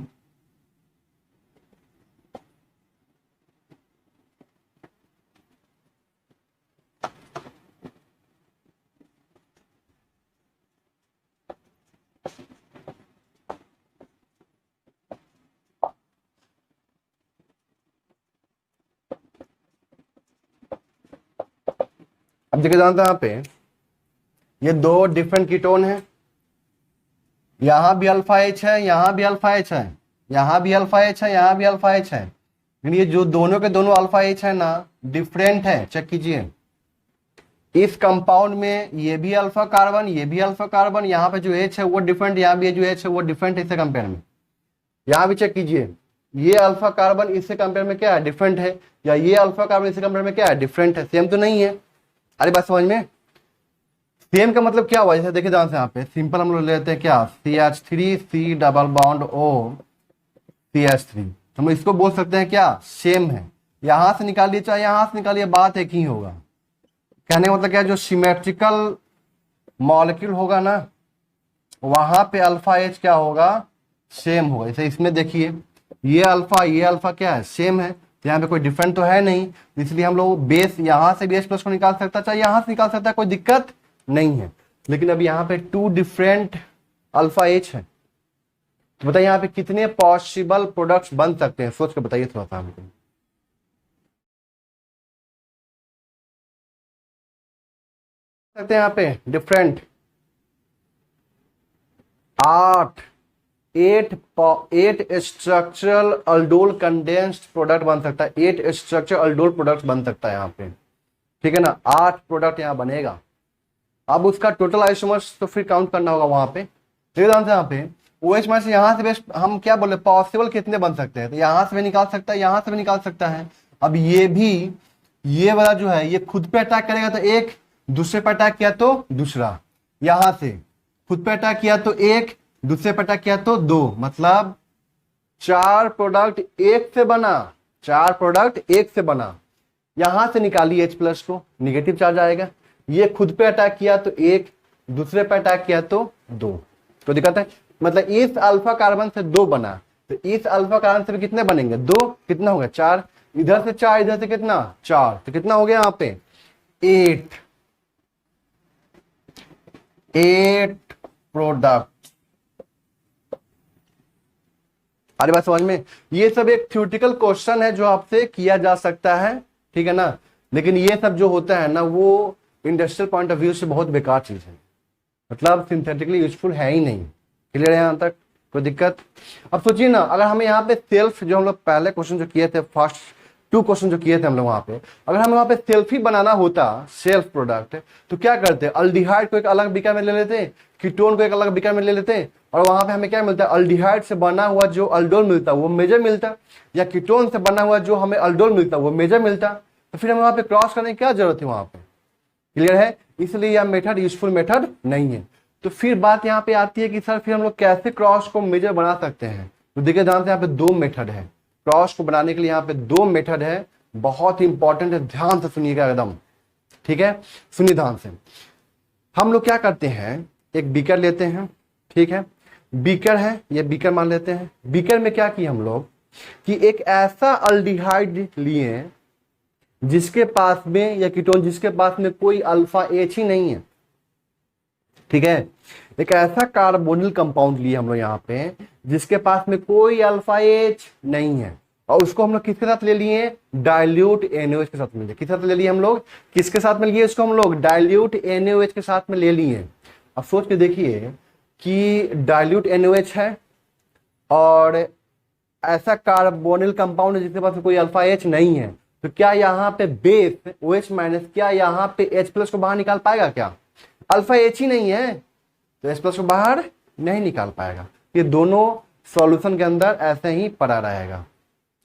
अब देखिए जानते हैं यहाँ पे ये दो डिफरेंट कीटोन है, यहां भी अल्फा एच है, यहां भी अल्फा एच है, यहां भी अल्फा एच है, यहां भी अल्फा एच है, लेकिन ये जो दोनों के दोनों अल्फा एच है ना डिफरेंट है। चेक कीजिए, इस कंपाउंड में ये भी अल्फा कार्बन, ये भी अल्फा कार्बन, यहाँ पे जो एच है वो डिफरेंट, यहाँ भी जो एच है वो डिफरेंट है इससे कंपेयर में। यहाँ भी चेक कीजिए, ये अल्फा कार्बन इससे कंपेयर में क्या है, डिफरेंट है, या ये अल्फा कार्बन इससे कंपेयर में क्या है, डिफरेंट है, सेम तो नहीं है। अरे बात समझ में, सेम का मतलब क्या हुआ, जैसे देखिए ध्यान से यहाँ पे सिंपल हम लोग लेते हैं क्या, CH3 C double bond O CH3, हम इसको बोल सकते हैं क्या, सेम है। यहां से निकालिए चाहे यहां से निकालिए, बात एक ही होगा। कहने का मतलब क्या, जो सिमेट्रिकल मॉलिक्यूल होगा ना वहां पे अल्फा एच क्या होगा, सेम होगा। जैसे इसमें देखिए ये अल्फा क्या है, सेम है, तो यहाँ पे कोई डिफरेंट तो है नहीं, इसलिए हम लोग बेस यहां से भी H प्लस को निकाल सकता है, चाहे यहां से निकाल सकता है, कोई दिक्कत नहीं है। लेकिन अब यहाँ पे टू डिफरेंट अल्फा एच है, तो बताइए यहाँ पे कितने पॉसिबल प्रोडक्ट्स बन सकते हैं, सोच के बताइए थोड़ा सा हमको। सकते हैं यहाँ पे different 8 structural aldol condensed product बन सकता है, 8 स्ट्रक्चरल अल्डोल प्रोडक्ट बन सकता है यहाँ पे, ठीक है ना, 8 प्रोडक्ट यहाँ बनेगा। अब उसका टोटल आइसोमर्स तो फिर काउंट करना होगा वहां पे। देखिए यहाँ पे OH में से यहाँ से बेस्ट हम क्या बोले, पॉसिबल कितने बन सकते हैं, तो यहाँ से भी निकाल सकता है, यहाँ से भी निकाल सकता है। अब ये भी ये वाला जो है ये खुद पे अटैक करेगा तो एक, दूसरे पे अटैक किया तो दूसरा, यहां से खुद पे अटैक किया तो एक, दूसरे पे अटैक किया तो दो, मतलब 4 प्रोडक्ट एक से बना, 4 प्रोडक्ट एक से बना। यहां से निकालिए H प्लस को, निगेटिव चार्ज आएगा, ये खुद पे अटैक किया तो एक, दूसरे पे अटैक किया तो दो, तो दिक्कत है। मतलब इस अल्फा कार्बन से 2 बना, तो इस अल्फा कार्बन से भी कितने बनेंगे, 2, कितना हो गया 4, इधर से 4, इधर से कितना 4, तो कितना हो गया यहाँ पे 8 प्रोडक्ट। अरे बात समझ में, ये सब एक थ्योरेटिकल क्वेश्चन है जो आपसे किया जा सकता है, ठीक है ना, लेकिन ये सब जो होता है ना वो इंडस्ट्रियल पॉइंट ऑफ व्यू से बहुत बेकार चीज है, मतलब सिंथेटिकली यूजफुल है ही नहीं। क्लियर है यहाँ तक, कोई दिक्कत। अब सोचिए ना, अगर हमें यहाँ पे सेल्फ जो हम लोग पहले क्वेश्चन जो किए थे, फर्स्ट 2 क्वेश्चन जो किए थे हम लोग वहां पे, अगर हमें वहां पे सेल्फ ही बनाना होता, सेल्फ प्रोडक्ट, तो क्या करते, अल्डिहाइड को एक अलग बीकर में ले लेते, कीटोन को एक अलग बीकर में ले लेते, और वहां पे हमें क्या मिलता है, अल्डिहाइड से बना हुआ जो अल्डोल मिलता वो मेजर मिलता, या कीटोन से बना हुआ जो हमें अल्डोल मिलता वो मेजर मिलता, तो फिर हमें वहां पे क्रॉस करने की क्या जरूरत है वहां पे। क्लियर है, इसलिए यह मेथड यूजफुल मेथड नहीं है। तो फिर बात यहाँ पे आती है कि सर फिर हम लोग कैसे क्रॉस को मेजर बना सकते हैं, तो देखिए ध्यान से यहाँ पे 2 मेथड है क्रॉस को बनाने के लिए, यहाँ पे 2 मेथड है, बहुत ही इंपॉर्टेंट है, ध्यान से सुनिएगा एकदम, ठीक है, सुनिए ध्यान से। हम लोग क्या करते हैं, एक बीकर लेते हैं, ठीक है, बीकर है, ये बीकर मान लेते हैं, बीकर में क्या किए हम लोग कि एक ऐसा अल्डिहाइड लिए जिसके पास में, या कीटोन जिसके पास में कोई अल्फा एच ही नहीं है, ठीक है, एक ऐसा कार्बोनिल कंपाउंड लिए हम लोग यहाँ पे जिसके पास में कोई अल्फा एच नहीं है, और उसको हम लोग किसके साथ ले लिए, डाइल्यूट NaOH के साथ में लिए, किसके साथ ले लिए हम लोग, किसके साथ में लिए उसको हम लोग, डाइल्यूट NaOH के साथ में ले लिए। अब सोच के देखिए कि डाइल्यूट NaOH है और ऐसा कार्बोनिल कंपाउंड है जिसके पास कोई अल्फा एच नहीं है, तो क्या यहाँ पे बेस OH माइनस क्या यहाँ पे H प्लस को बाहर निकाल पाएगा, क्या अल्फा एच ही नहीं है तो H प्लस को बाहर नहीं निकाल पाएगा, ये दोनों सॉल्यूशन के अंदर ऐसे ही पड़ा रहेगा।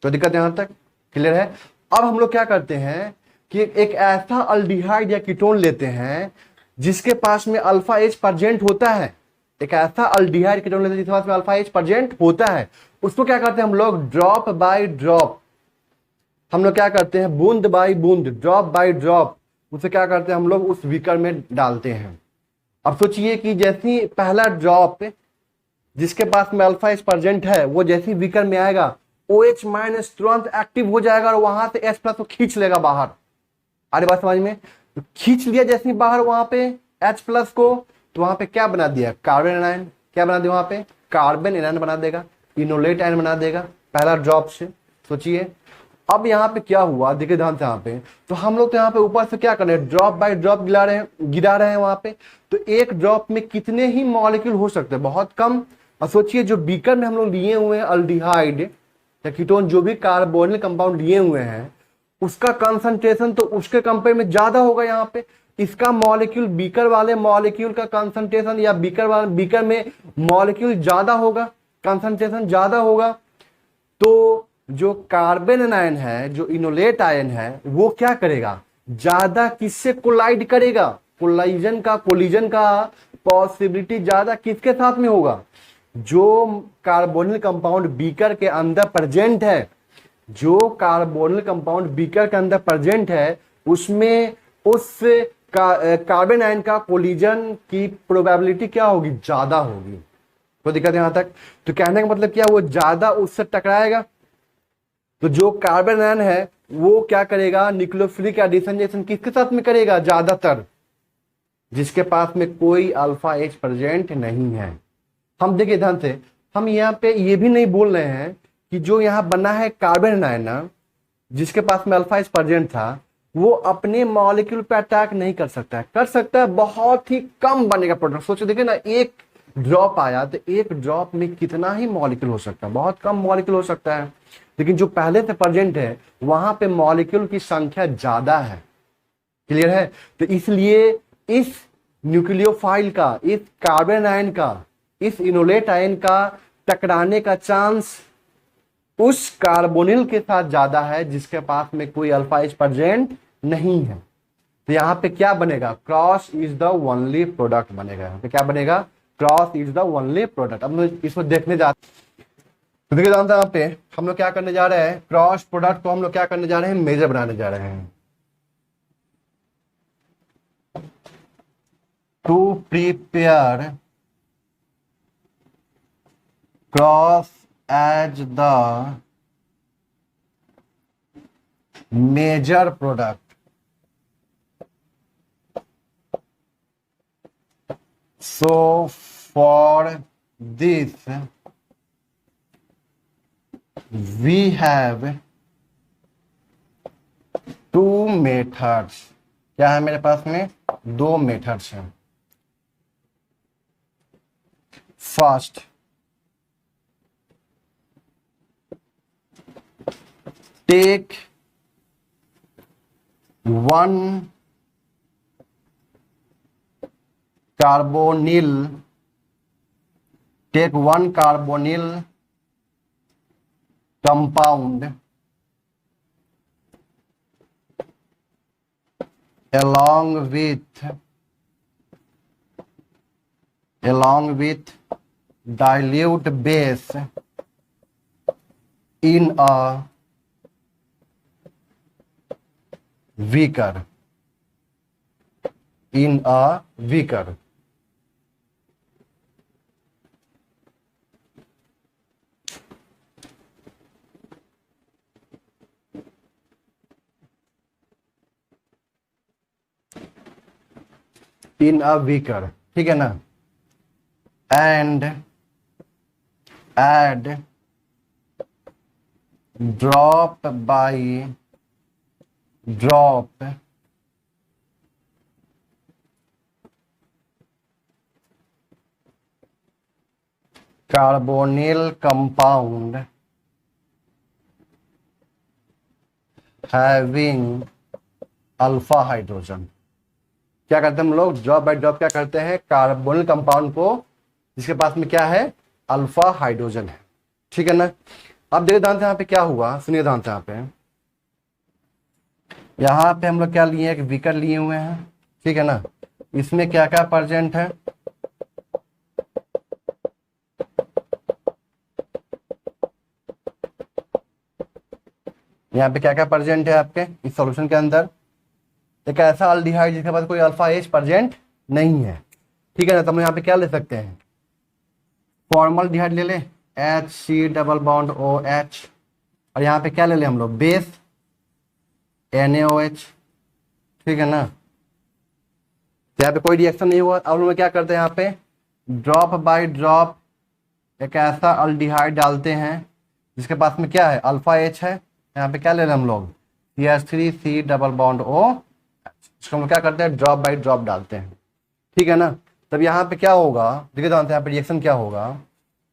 तो दिक्कत यहां तक क्लियर है। अब हम लोग क्या करते हैं कि एक ऐसा अल्डिहाइड या कीटोन लेते हैं जिसके पास में अल्फा एच प्रेजेंट होता है, एक ऐसा अल्डिहाइड कीटोन लेते हैं जिसके पास में अल्फा एच प्रेजेंट होता है, उसको क्या करते हैं हम लोग, ड्रॉप बाय ड्रॉप, हम लोग क्या करते हैं, बूंद बाय बूंद, ड्रॉप बाय ड्रॉप, उसे क्या करते हैं हम लोग उस बीकर में डालते हैं। अब सोचिए कि जैसी पहला ड्रॉप जिसके पास में अल्फा एच प्रेजेंट है वो जैसी बीकर में आएगा, OH माइनस तुरंत एक्टिव हो जाएगा और वहां से H प्लस को खींच लेगा बाहर। अरे बात समझ में, तो खींच लिया जैसे बाहर वहां पे H प्लस को, तो वहां पे क्या बना दिया, कार्बन एनायन, क्या बना दिया वहां पे, कार्बन एनायन बना देगा, इनोलेट आयन बना देगा पहला ड्रॉप से, सोचिए। अब यहाँ पे क्या हुआ देखिए ध्यान से यहाँ पे, तो हम लोग तो यहाँ पे ऊपर से क्या कर रहे हैं, ड्रॉप बाय ड्रॉप गिरा रहे हैं वहां पे। तो एक ड्रॉप में कितने ही मॉलिक्यूल हो सकते हैं, बहुत कम। और सोचिए जो बीकर में हम लोग लिए हुए हैं अल्डिहाइड या कीटोन, जो भी कार्बोनिल कंपाउंड लिए हुए हैं, उसका कंसंट्रेशन तो उसके कंपेयर में ज्यादा होगा यहाँ पे। इसका मॉलिक्यूल, बीकर वाले मॉलिक्यूल का कंसंट्रेशन या बीकर में मॉलिक्यूल ज्यादा होगा, कंसंट्रेशन ज्यादा होगा। तो जो कार्बन आयन है, जो इनोलेट आयन है, वो क्या करेगा, ज्यादा किससे कोलाइड करेगा, कोलिजन का पॉसिबिलिटी ज्यादा किसके साथ में होगा, जो कार्बोनिल कंपाउंड बीकर के अंदर प्रेजेंट है, जो कार्बोनिल कंपाउंड बीकर के अंदर प्रेजेंट है, उसमें उस कार्बन आयन का कोलिजन की प्रोबेबिलिटी क्या होगी, ज्यादा होगी। कोई दिक्कत यहां तक? तो कहने का मतलब क्या, वो ज्यादा उससे टकराएगा। तो जो कार्बन आयन है वो क्या करेगा, न्यूक्लियोफिलिक एडिशन जैसे किसके साथ में करेगा, ज्यादातर जिसके पास में कोई अल्फा एच प्रेजेंट नहीं है। हम देखिए ध्यान से, हम यहाँ पे ये भी नहीं बोल रहे हैं कि जो यहाँ बना है कार्बन आयन, जिसके पास में अल्फा एच प्रेजेंट था, वो अपने मॉलिक्यूल पे अटैक नहीं कर सकता है। कर सकता है, बहुत ही कम बनेगा प्रोडक्ट। सोचो देखिए ना, एक ड्रॉप आया तो एक ड्रॉप में कितना ही मॉलिक्यूल हो सकता है, बहुत कम मॉलिक्यूल हो सकता है। लेकिन जो पहले से प्रेजेंट है वहां पे मॉलिक्यूल की संख्या ज्यादा है। क्लियर है? तो इसलिए इस न्यूक्लियोफाइल का, इस कार्बन आयन का, इस इनोलेट आयन का टकराने का चांस उस कार्बोनिल के साथ ज्यादा है जिसके पास में कोई अल्फा एच प्रेजेंट नहीं है। तो यहां पे क्या बनेगा, cross is the only product बनेगा। यहां पे क्या बनेगा, cross is the only product. अब हम इसको देखने जाते हैं। तो देखिए यहाँ पे हम लोग क्या करने जा रहे हैं, क्रॉस प्रोडक्ट को हम लोग क्या करने जा रहे हैं, मेजर बनाने जा रहे हैं। To prepare cross as the major product, so for this we have two methods। क्या है मेरे पास में, दो मेथड्स हैं। First, take one carbonyl, take one carbonyl compound along with dilute base in a beaker, in a beaker, ठीक है ना, and add drop by drop carbonyl compound having alpha hydrogen. क्या करते हैं हम लोग, ड्रॉप बाय ड्रॉप क्या करते हैं, कार्बोनिल कंपाउंड को जिसके पास में क्या है, अल्फा हाइड्रोजन है। ठीक है ना। अब देखिए ध्यान से यहाँ पे क्या हुआ, सुनिए ध्यान से। यहाँ पे हम लोग क्या लिए, एक बीकर लिए हुए हैं, ठीक है ना। इसमें क्या क्या प्रेजेंट है, यहाँ पे क्या क्या प्रेजेंट है आपके इस सॉल्यूशन के अंदर। एक ऐसा अल्डिहाइड जिसके पास कोई अल्फा एच प्रेजेंट नहीं है, ठीक है ना। तो हम यहाँ पे क्या ले सकते हैं, फॉर्मल्डिहाइड ले ले, HC डबल बॉन्ड OH, और यहाँ पे क्या ले ले हम लोग, बेस NaOH, ठीक है ना। तो यहाँ पे कोई रिएक्शन नहीं हुआ। अब हम क्या करते हैं, यहाँ पे ड्रॉप बाय ड्रॉप एक ऐसा अल्डिहाइड डालते हैं जिसके पास में क्या है, अल्फा एच है यहाँ पे क्या ले रहे हैं हम लोग, CH3 डबल बॉन्ड O, इसको हम लोग क्या करते हैं, ड्रॉप बाई ड्रॉप डालते हैं, ठीक है ना। तब यहाँ पे क्या होगा, देखिए जानते हैं यहाँ पे रिएक्शन क्या होगा,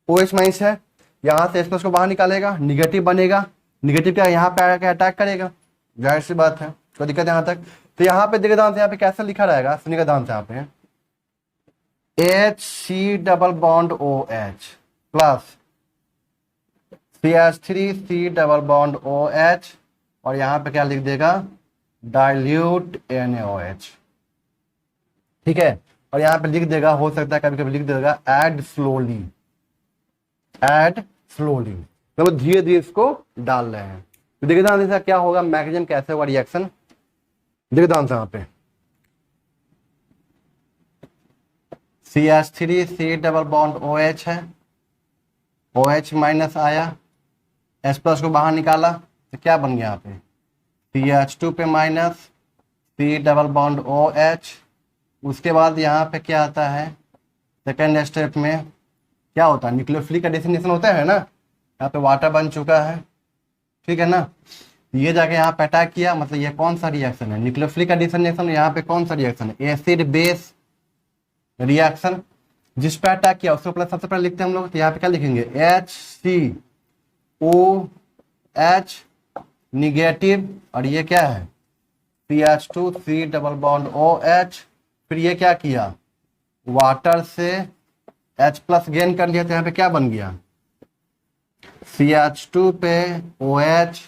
OH माइनस है, यहाँ से H+ को बाहर निकालेगा, निगेटिव बनेगा, निगेटिव क्या यहाँ पे आके अटैक करेगा, जाहिर सी बात है, कोई दिक्कत है यहाँ तक। तो यहाँ पे देखिए ध्यान से, यहाँ पे कैसे लिखा रहेगा, सुनिएगा ध्यान से, यहाँ पे HC double bond OH plus CH3 double bond OH, और यहाँ पे क्या लिख देगा, डाइल्यूट NaOH, ठीक है। और यहाँ पे लिख देगा, हो सकता है कभी कभी लिख देगा ऐड स्लोली, ऐड स्लोली, मतलब धीरे धीरे इसको डाल रहे हैं। तो देखिए ध्यान से क्या होगा, मैकेनिज्म कैसे होगा रिएक्शन, देखिए ध्यान से यहाँ पे CH3 डबल बॉन्ड OH है, OH माइनस आया, H+ को बाहर निकाला, तो क्या बन गया यहाँ पे, CH2 पे minus C double bond OH। उसके बाद यहाँ पे क्या आता है, सेकेंड स्टेप में क्या होता है, न्यूक्लियोफिलिक का डेफिनेशन होता है ना, यहाँ पे वाटर बन चुका है, ठीक है ना। ये जाके यहाँ पे अटैक किया, मतलब ये कौन सा रिएक्शन है, न्यूक्लियोफिलिक का डेफिनेशन, यहाँ पे कौन सा रिएक्शन है, एसिड बेस रिएक्शन। जिस पे अटैक किया उसको प्लस सबसे पहले लिखते हैं हम लोग, तो यहाँ पे क्या लिखेंगे, HCOH निगेटिव, और ये क्या है CH2 डबल बॉन्ड OH। फिर ये क्या किया, वाटर से H+ गेन कर लिया, तो यहाँ पे क्या बन गया, CH2 पे OH,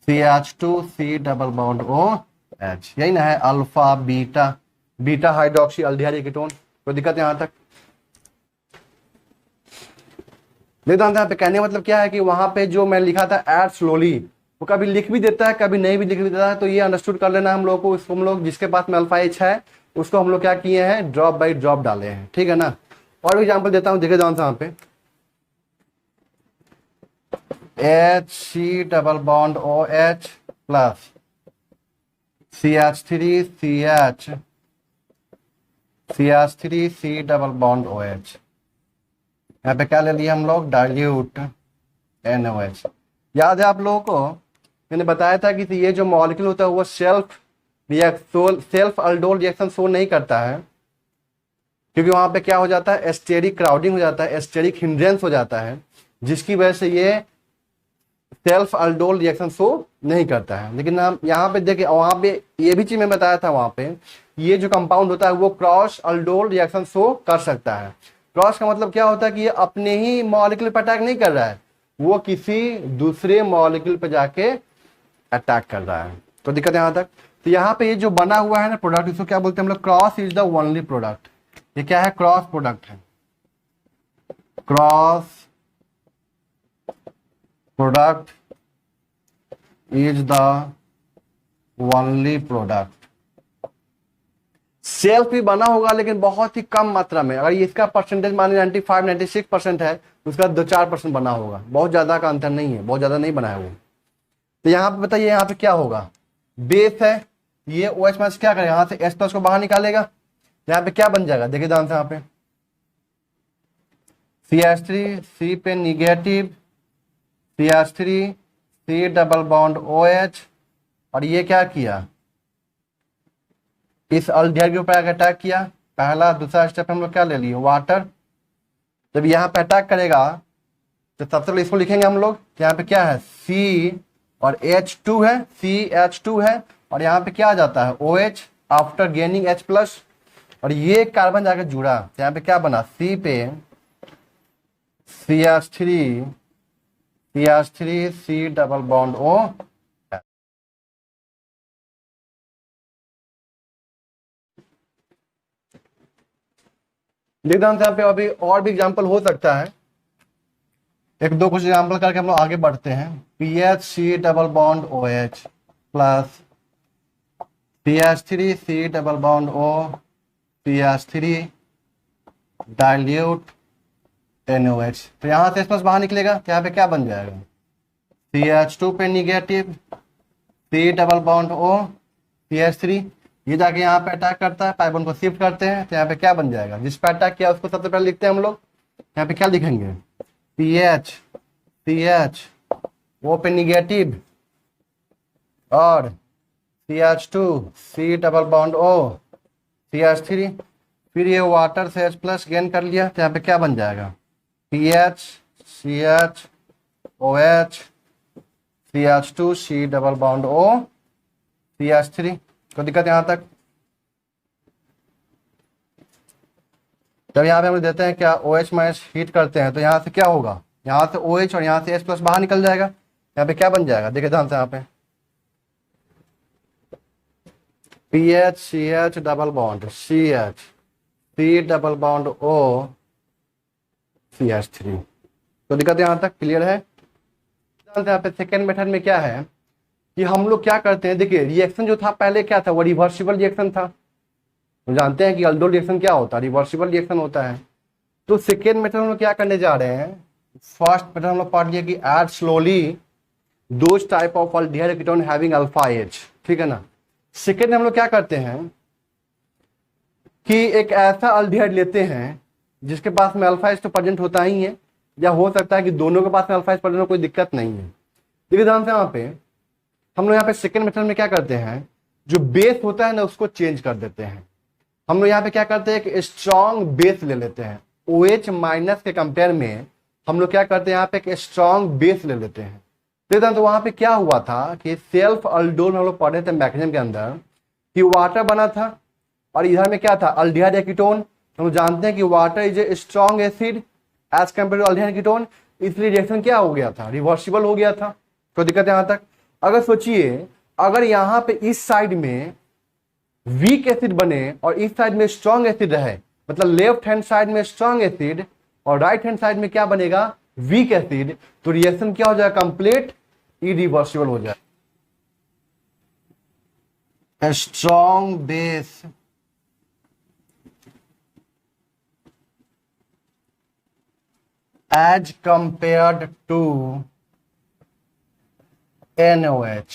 CH2 double bond OH, यही ना है alpha beta, beta hydroxy aldehyde ketone. कोई दिक्कत है यहाँ तक, देखते हैं यहाँ पे कहने का मतलब क्या है कि वहां पे जो मैं लिखा था ऐड स्लोली, वो कभी लिख भी देता है, कभी नहीं भी लिख भी देता है, तो ये अंडरस्टूड कर लेना हम लोग को। इसको हम लोग जिसके पास में अल्फा H है उसको हम लोग क्या किए हैं, ड्रॉप बाई ड्रॉप डाले हैं, ठीक है ना। और भी एग्जाम्पल देता हूँ, देखिए ध्यान से यहाँ पे HC double bond OH plus CH3 double bond OH, यहाँ पे क्या ले लिया हम लोग, डाइल्यूट NaOH। याद है आप लोगों को, मैंने बताया था कि ये जो मॉलिक्यूल होता है वो सेल्फ अल्डोल रिएक्शन शो नहीं करता है, क्योंकि वहां पे क्या हो जाता है, एस्टेरिक क्राउडिंग हो जाता है, एस्टेरिक हिंड्रेंस हो जाता है, जिसकी वजह से ये सेल्फ अल्डोल रिएक्शन शो नहीं करता है। लेकिन हम यहाँ पे देखे, वहां पे ये भी चीज मैं बताया था, वहां पे ये जो कंपाउंड होता है वो क्रॉस अल्डोल रिएक्शन शो कर सकता है। क्रॉस का मतलब क्या होता है कि ये अपने ही मॉलिक्यूल पर अटैक नहीं कर रहा है, वो किसी दूसरे मॉलिक्यूल पर जाके अटैक कर रहा है। तो दिक्कत है यहाँ तक। तो यहाँ पे ये जो बना हुआ है ना प्रोडक्ट, इसको क्या बोलते हैं हम लोग, cross is the only product. ये क्या है, क्रॉस प्रोडक्ट है, cross product is the only product. Self भी बना होगा लेकिन बहुत ही कम मात्रा में, अगर इसका परसेंटेज माने 95-96% है, उसका 2-4% बना होगा, बहुत ज्यादा का अंतर नहीं है, बहुत ज्यादा नहीं बना है वो। तो यहाँ पे बताइए, यहाँ पे क्या होगा, बेस है, ये OH माइनस क्या करेगा, यहाँ से H+ को बाहर निकालेगा, यहाँ पे क्या बन जाएगा, देखिए ध्यान से, यहाँ पे CH3 C पे negative, CH3 double bond OH, और ये क्या किया, इस अल्डिहाइड के ऊपर अटैक किया। पहला दूसरा स्टेप हम लोग क्या ले लिए, वाटर। जब यहाँ पे अटैक करेगा तो सबसे पहले इसको लिखेंगे हम लोग, यहाँ पे क्या है, C और H2 है, CH2 है, और यहाँ पे क्या आ जाता है, OH आफ्टर गेनिंग H+, और ये कार्बन जाकर जुड़ा, तो यहाँ पे क्या बना, C पे CH3 डबल बॉन्ड O। देखते हैं यहाँ पे अभी और भी एग्जांपल हो सकता है, एक दो कुछ एग्जांपल करके हम लोग आगे बढ़ते हैं। PHC double bond OH plus CH3 double bond O, CH3 dilute NaOH। तो यहाँ से H+ बाहर निकलेगा, तो यहाँ पे क्या बन जाएगा, CH2 पे negative, C double bond O, CH3, ये जाके यहाँ पे अटैक करता है, पाई बॉन्ड को शिफ्ट करते हैं, तो यहाँ पे क्या बन जाएगा, जिस पे अटैक किया उसको सबसे पहले लिखते हैं हम लोग, यहाँ पे क्या लिखेंगे, CH O पे निगेटिव और CH2 C double bond O CH3, फिर ये वाटर से H प्लस गेन कर लिया तो यहाँ पे क्या बन जाएगा PH CH OH CH2 C double bond O CH3। कोई दिक्कत यहाँ तक? जब यहाँ पे हम देते हैं क्या OH माइनस हीट करते हैं तो यहाँ से क्या होगा, यहाँ से OH और यहाँ से H प्लस बाहर निकल जाएगा। यहाँ पे क्या बन जाएगा देखिए ध्यान से, यहाँ पे PH CH double bond CH C double bond O CH3। तो दिक्कत यहाँ तक क्लियर है? यहाँ पे सेकेंड मेथड में क्या है कि हम लोग क्या करते हैं, देखिए रिएक्शन जो था पहले क्या था, वो रिवर्सिबल रिएक्शन था। तो जानते हैं कि अल्डोल रिएक्शन क्या होता है, रिवर्सिबल रिएक्शन होता है। तो सेकेंड मेथड हम लोग क्या करने जा रहे हैं, फर्स्ट मेथड हम लोग पढ़ लिया कि add slowly those type of aldehyde ketone having alpha H, ठीक है ना। सेकेंड हम लोग क्या करते हैं कि एक ऐसा अल्डिहाइड लेते हैं जिसके पास में अल्फा एच तो प्रेजेंट होता ही है, या हो सकता है कि दोनों के पास में अल्फा एच प्रेजेंट हो, कोई दिक्कत नहीं है। देखिए ध्यान से, यहाँ पे हम लोग यहाँ पे सेकेंड मेथड में क्या करते हैं, जो बेस होता है ना उसको चेंज कर देते हैं। हम लोग यहाँ पे क्या करते हैं कि स्ट्रॉन्ग बेस ले लेते हैं, OH माइनस के कंपेयर में हम लोग क्या करते हैं यहाँ पे एक स्ट्रॉन्ग बेस ले लेते हैं। तो वहां पे क्या हुआ था कि सेल्फ अल्डोल हम लोग पढ़े थे मैकेनिज्म के अंदर कि वाटर बना था और इधर में क्या था अल्डिहाइड या कीटोन। हम लोग जानते हैं कि water is a strong acid as compare to aldehyde ketone, इसलिए रिएक्शन क्या हो गया था, रिवर्सिबल हो गया था। कोई दिक्कत है यहाँ तक? अगर सोचिए अगर यहाँ पे इस साइड में वीक एसिड बने और इस साइड में स्ट्रॉन्ग एसिड रहे, मतलब लेफ्ट हैंड साइड में स्ट्रॉन्ग एसिड और राइट हैंड साइड में क्या बनेगा वीक एसिड, तो रिएक्शन क्या हो जाएगा कंप्लीट इरिवर्सिबल हो जाए। Strong base as compared to NOH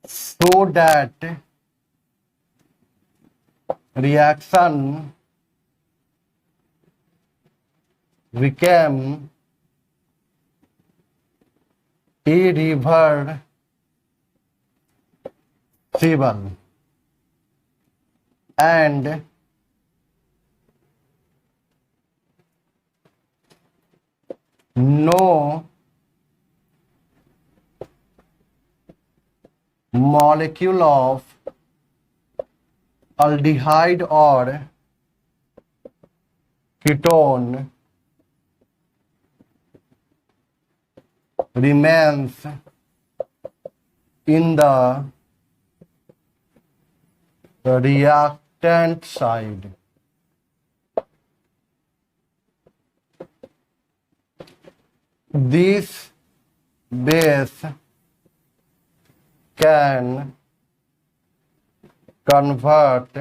so that reaction became irreversible and no molecule of aldehyde or ketone remains in the reactant side. This base can convert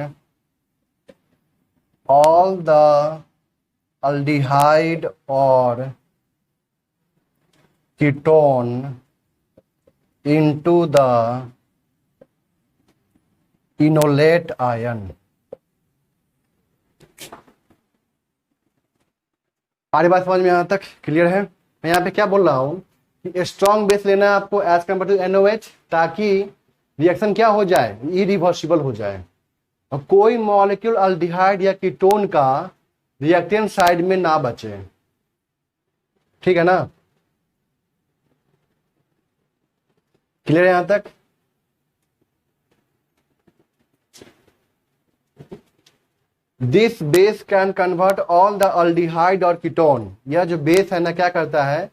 all the aldehyde or ketone into the enolate ion. हमारी बात समझ में यहाँ तक clear है? मैं यहाँ पे क्या बोल रहा हूँ कि स्ट्रॉन्ग बेस लेना है आपको एज कम्पेयर टू NOH, ताकि रिएक्शन क्या हो जाए इरिवर्सिबल हो जाए और कोई मॉलिक्यूल अल्डिहाइड या कीटोन का रिएक्टेंट साइड में ना बचे। ठीक है ना? क्लियर है यहां तक? This base can convert all the aldehyde और कीटोन। यह जो बेस है ना क्या करता है,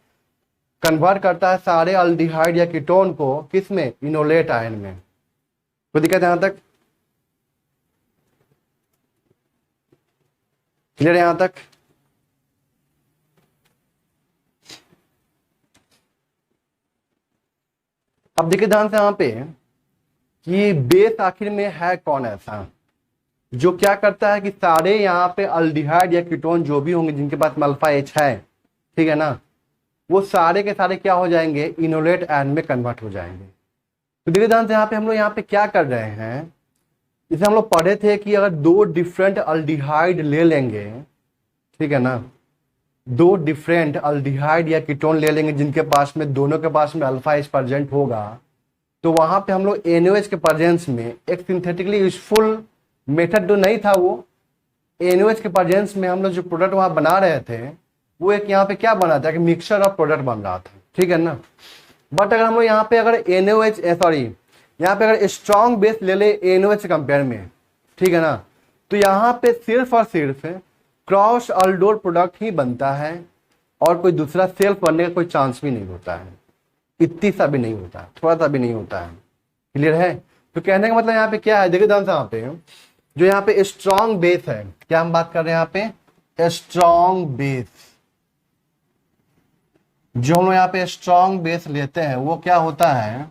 कन्वर्ट करता है सारे अल्डिहाइड या कीटोन को किस में, इनोलेट आयन में। कोई दिक्कत है यहां तक? क्लियर है यहां तक? अब देखिए ध्यान से यहां पे कि बेस आखिर में है कौन ऐसा जो क्या करता है कि सारे यहाँ पे अल्डिहाइड या कीटोन जो भी होंगे जिनके पास अल्फा एच है, ठीक है ना, वो सारे के सारे क्या हो जाएंगे, इनोलेट आयन में कन्वर्ट हो जाएंगे। तो देखिए ध्यान से यहाँ पे हम लोग यहाँ पे क्या कर रहे हैं, जैसे हम लोग पढ़े थे कि अगर दो डिफरेंट अल्डिहाइड ले लेंगे, ठीक है ना, दो डिफरेंट अल्डिहाइड या कीटोन ले लेंगे जिनके पास में दोनों के पास में अल्फा एच प्रेजेंट होगा, तो वहां पे हम लोग NaOH के प्रेजेंस में एक सिंथेटिकली यूजफुल मेथड जो नहीं था, वो NaOH के प्रेजेंस में हम लोग जो प्रोडक्ट वहां बना रहे थे वो एक यहाँ पे क्या बना था कि मिक्सचर ऑफ प्रोडक्ट बन रहा था, ठीक है ना। बट अगर हम लोग यहाँ पे अगर NaOH यहाँ पे अगर स्ट्रॉन्ग बेस ले ले NaOH से कंपेयर में, ठीक है ना, तो यहाँ पे सिर्फ और सिर्फ क्रॉस अल्डोल प्रोडक्ट ही बनता है और कोई दूसरा सेल्फ बनने का कोई चांस भी नहीं होता है, इतनी सा भी नहीं होता है, थोड़ा सा भी नहीं होता है। क्लियर है? तो कहने का मतलब यहाँ पे क्या है, देखिए ध्यान से, यहाँ पे जो यहाँ पे स्ट्रॉन्ग बेस है, क्या हम बात कर रहे हैं यहाँ पे, स्ट्रॉन्ग बेस, जो हम लोग यहाँ पे स्ट्रॉन्ग बेस लेते हैं वो क्या होता है,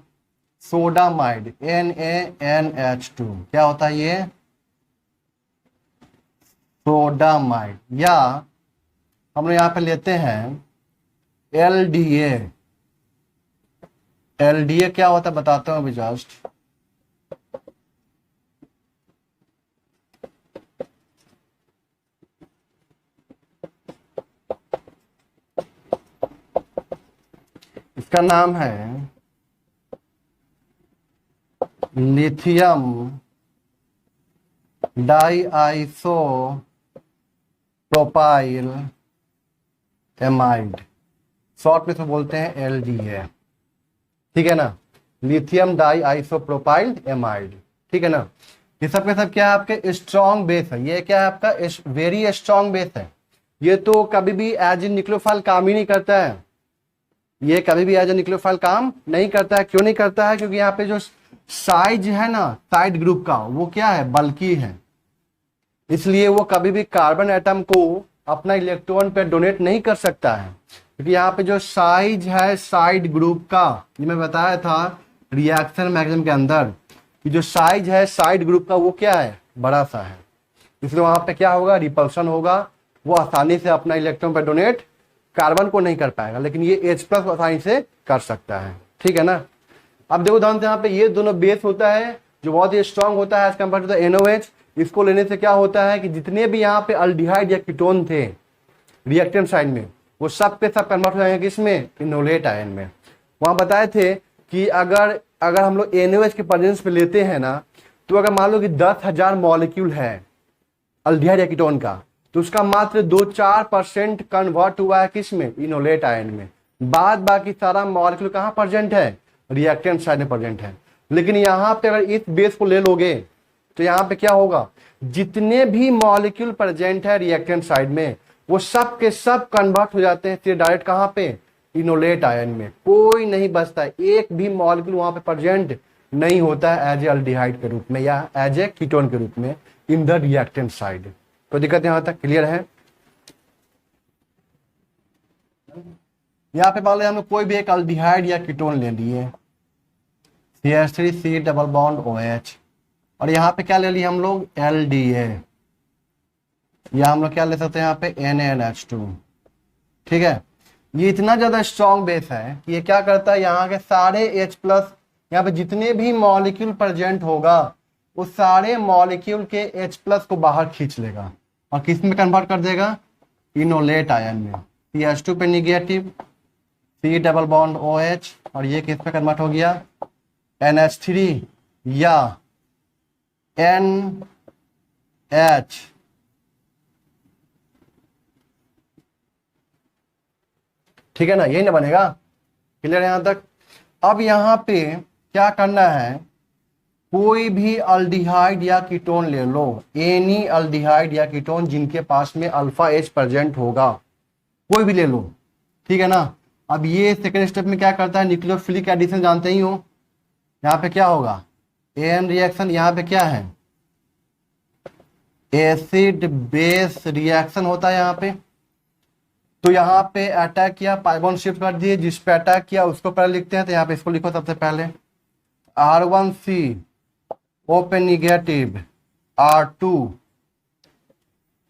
सोडामाइड NaNH2, क्या होता है ये, सोडामाइड, या हम लोग यहाँ पे लेते हैं LDA। LDA क्या होता है बताता हूँ अभी जस्ट, इसका नाम है लिथियम डाइआइसो प्रोपाइल एमाइड, शॉर्ट में तो बोलते हैं LDA, ठीक है ना, लिथियम डाइआइसोप्रोपाइल एमाइड, ठीक है ना। ये सब के सब क्या है, आपके स्ट्रॉन्ग बेस है, ये क्या है आपका वेरी स्ट्रॉन्ग बेस है। ये तो कभी भी एज ए न्यूक्लियोफाइल काम ही नहीं करता है, ये कभी भी एज ए न्यूक्लियोफाइल काम नहीं करता है। क्यों नहीं करता है, क्योंकि यहाँ पे जो साइज है ना साइड ग्रुप का, वो क्या है, बल्कि है, इसलिए वो कभी भी कार्बन एटम को अपना इलेक्ट्रॉन पे डोनेट नहीं कर सकता है, क्योंकि यहाँ पे जो साइज है साइड ग्रुप का, ये मैं बताया था रिएक्शन मैकेनिज्म के अंदर कि जो साइज है साइड ग्रुप का वो क्या है, बड़ा सा है, इसलिए वहां पे क्या होगा, रिपल्शन होगा, वो आसानी से अपना इलेक्ट्रॉन पे डोनेट कार्बन को नहीं कर पाएगा, लेकिन ये H+ आसानी से कर सकता है, ठीक है ना। अब देखो ध्यान से, यहाँ पे ये दोनों बेस होता है जो बहुत ही स्ट्रांग होता है as compare to the NaOH। इसको लेने से क्या होता है कि जितने भी यहाँ पे अल्डिहाइड या कीटोन थे रिएक्टेंट साइड में, वो सब पे सब कन्वर्ट हो जाएंगे किसमें, इनोलेट आयन में। वहां बताए थे कि अगर हम लोग NaOH के प्रेजेंस पे लेते हैं ना, तो अगर मान लो कि 10,000 मॉलिक्यूल है अल्डिहाइड या कीटोन का, तो उसका मात्र 2-4% कन्वर्ट हुआ है किसमें, इनोलेट आयन में। बाद बाकी सारा मॉलिक्यूल कहाँ प्रेजेंट है, रिएक्टेंट साइड में प्रेजेंट है। लेकिन यहाँ पे अगर इस बेस को ले लोगे तो यहाँ पे क्या होगा, जितने भी मॉलिक्यूल प्रेजेंट है रिएक्टेंट साइड में, वो सब के सब कन्वर्ट हो जाते हैं फिर डायरेक्ट कहाँ पे, इनोलेट आयन में। कोई नहीं बचता है, एक भी मॉलिक्यूल वहां पे प्रेजेंट नहीं होता है एज ए अल्डिहाइड के रूप में या एज ए कीटोन के रूप में इन द रिएक्टेंट साइड। कोई दिक्कत यहाँ तक क्लियर है? यहाँ पे मान लो हमने कोई भी एक अल्डिहाइड या कीटोन ले लिए, CH3 डबल बॉन्ड OH, और यहाँ पे क्या ले लिए हम लोग, LDA, या हम लोग क्या ले सकते हैं यहाँ पे NaNH2, ठीक है। ये इतना ज्यादा स्ट्रॉन्ग बेस है कि ये क्या करता है, यहाँ के सारे H+, यहाँ पे जितने भी मॉलिक्यूल प्रेजेंट होगा वो सारे मॉलिक्यूल के H+ को बाहर खींच लेगा और किस में कन्वर्ट कर देगा, इनोलेट आयन में। CH2 पे negative, C double bond OH, और ये किस में कन्वर्ट हो गया, NH3 या NH, ठीक है ना, यही ना बनेगा। क्लियर है यहाँ तक? अब यहाँ पे क्या करना है, कोई भी अल्डिहाइड या कीटोन ले लो, एनी अल्डिहाइड या कीटोन जिनके पास में अल्फा H प्रेजेंट होगा, कोई भी ले लो, ठीक है ना। अब ये सेकेंड स्टेप में क्या करता है, न्यूक्लियोफिलिक एडिशन जानते ही हो। यहाँ पे क्या होगा, एन रिएक्शन, यहाँ पे क्या है, एसिड बेस रिएक्शन होता है यहाँ पे। तो यहाँ पे अटैक किया, पाइबॉन्ड शिफ्ट कर दिए, जिस पे अटैक किया उसको पहले लिखते हैं, तो यहाँ पे इसको लिखो सबसे पहले, R1C open negative, R2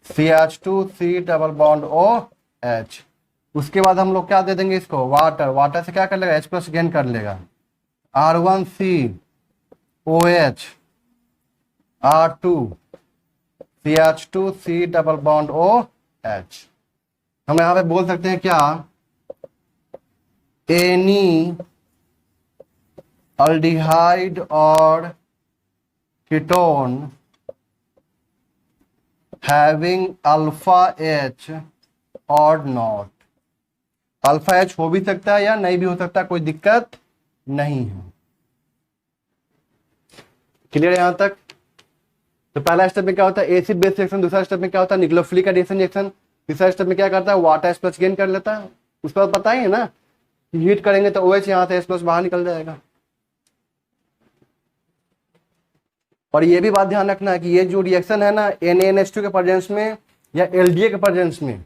CH2 C double bond OH। उसके बाद हम लोग क्या दे देंगे इसको, वाटर, वाटर से क्या कर लेगा, H+ गेन कर लेगा, R1C OH, R2 CH2 C double bond OH। हम यहाँ पे बोल सकते हैं क्या, एनी अल्डिहाइड और कीटोन हैविंग अल्फा एच और नॉट। अल्फा एच हो भी सकता है या नहीं भी हो सकता, कोई दिक्कत नहीं है। क्लियर है यहां तक? तो पहला स्टेप में क्या होता है, एसिड बेस रिएक्शन, दूसरा स्टेप में क्या होता है, न्यूक्लियोफिलिक एडिशन रिएक्शन, तीसरा स्टेप में क्या करता है, वाटर H प्लस गेन कर लेता है। उसके बाद पता ही है ना कि हीट करेंगे तो OH यहां से H प्लस बाहर निकल जाएगा। और ये भी बात ध्यान रखना है कि ये जो रिएक्शन है ना NaNH2 के प्रेजेंस में या LDA के प्रेजेंस में,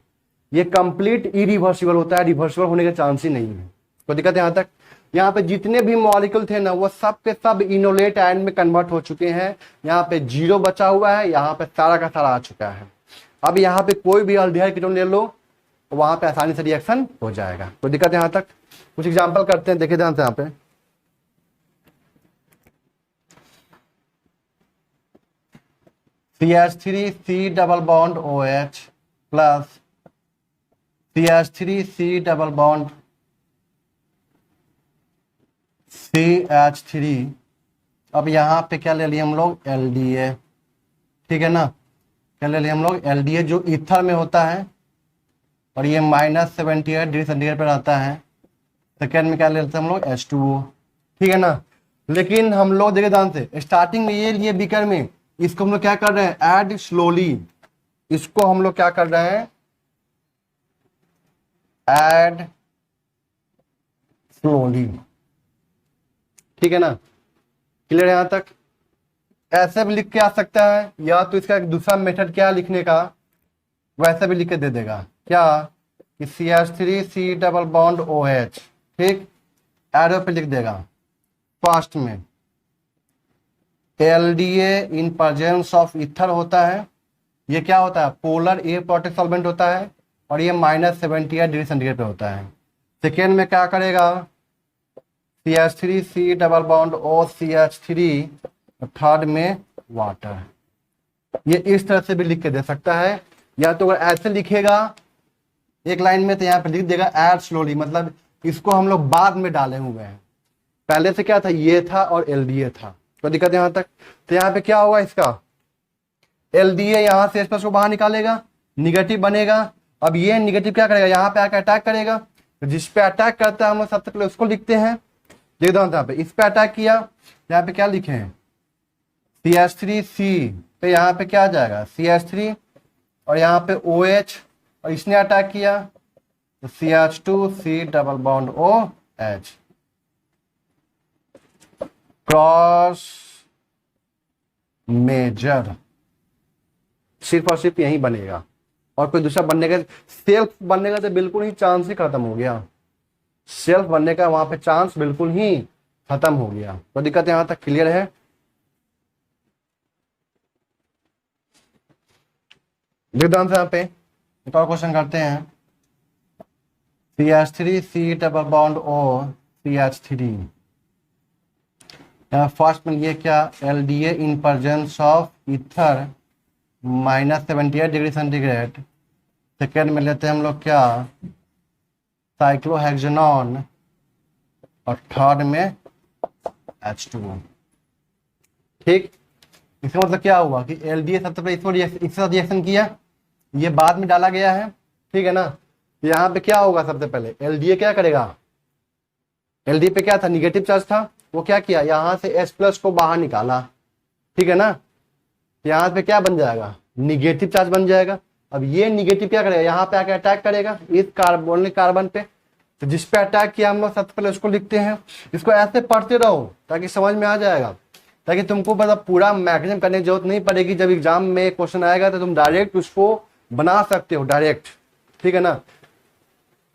ये कंप्लीट इरिवर्सिबल होता है, रिवर्सिबल होने के चांस ही नहीं है। तो दिक्कत यहाँ तक, यहाँ पे जितने भी मॉलिक्यूल थे ना वो सब के सब इनोलेट आयन में कन्वर्ट हो चुके हैं। यहाँ पे 0 बचा हुआ है, यहाँ पे सारा का सारा आ चुका है। अब यहाँ पे कोई भी अल्डिहाइड कीटोन ले लो, वहां पे आसानी से रिएक्शन हो जाएगा। कोई दिक्कत यहाँ तक? कुछ एग्जाम्पल करते हैं, देखिए ध्यान से यहाँ पे। CH3C double bond OH plus CH3C double bond CH3। अब यहाँ पे क्या ले लिए हम लोग, LDA, ठीक है ना। क्या ले लिए हम लोग, LDA जो ईथर में होता है और ये -78 डिग्री सेंटीग्रेड पर आता है। सेकेंड में क्या ले लेते हैं हम लोग, H2O, ठीक है ना। लेकिन हम लोग देखिए ध्यान से, स्टार्टिंग में ये लिए बीकर में, इसको हम लोग क्या कर रहे हैं, ऐड स्लोली। इसको हम लोग क्या कर रहे हैं, ऐड स्लोली, ठीक है ना। क्लियर है यहां तक? ऐसे भी लिख के आ सकता है, या तो इसका एक दूसरा मेथड क्या लिखने का, वैसे भी लिख के दे देगा क्या, कि CH3C डबल बॉन्ड OH, ठीक, एरो पे लिख देगा फर्स्ट में LDA in presence of ether होता है। ये क्या होता है, पोलर ए प्रोटेक्ट सॉल्वेंट होता है और ये -78 डिग्री सेंटीग्रेड पे होता है। सेकेंड में क्या करेगा, CH3C double bond OCH3, third में वाटर। ये इस तरह से भी लिख के दे सकता है, या तो अगर ऐसे लिखेगा एक लाइन में तो यहाँ पे लिख देगा ऐड स्लोली, मतलब इसको हम लोग बाद में डाले हुए हैं। पहले से क्या था, ये था और LDA था। तो दिक्कत यहाँ तक। तो यहाँ पे क्या होगा, इसका LDA यहाँ से H+ को बाहर निकालेगा, निगेटिव बनेगा। अब ये निगेटिव क्या करेगा, यहाँ पे आकर अटैक करेगा। तो जिस पे अटैक करता है हम सबसे पहले उसको लिखते हैं। देख दो यहाँ पे, इस पे अटैक किया, यहाँ पे क्या लिखे हैं, CH3C पे यहाँ पे क्या आ जाएगा, CH3, और यहाँ पे OH, और इसने अटैक किया तो CH2C double bond OH, cross major, सिर्फ और सिर्फ यही बनेगा और कोई दूसरा बनने का, सेल्फ बनने का तो बिल्कुल ही चांस ही खत्म हो गया। सेल्फ बनने का वहां पे चांस बिल्कुल ही खत्म हो गया। तो दिक्कत यहां तक क्लियर है? ध्यान से यहाँ पे एक और क्वेश्चन करते हैं। CH3C double bond O CH3, first में ये क्या, LDA in presence of ether -78 degree centigrade. Second में लेते हैं हम लोग क्या, साइक्लोहेक्सेनॉन, और थर्ड में H2O, ठीक। इसका मतलब क्या हुआ कि LDA सबसे पहले इसके साथ रिएक्शन किया, ये बाद में डाला गया है, ठीक है ना। यहाँ पे क्या होगा, सबसे पहले LDA क्या करेगा, LDA पे क्या था, निगेटिव चार्ज था, वो क्या किया, यहाँ से H+ को बाहर निकाला, ठीक है ना। यहाँ पे क्या बन जाएगा, निगेटिव चार्ज बन जाएगा। अब ये निगेटिव क्या करेगा, यहाँ पे आके अटैक करेगा इस कार्बन पे। तो जिस पे अटैक किया हम लोग सबसे पहले उसको लिखते हैं। इसको ऐसे पढ़ते रहो ताकि समझ में आ जाएगा, ताकि तुमको मतलब पूरा मैकेनिज्म करने की जरूरत नहीं पड़ेगी। जब एग्जाम में क्वेश्चन आएगा तो तुम डायरेक्ट उसको बना सकते हो डायरेक्ट, ठीक है ना।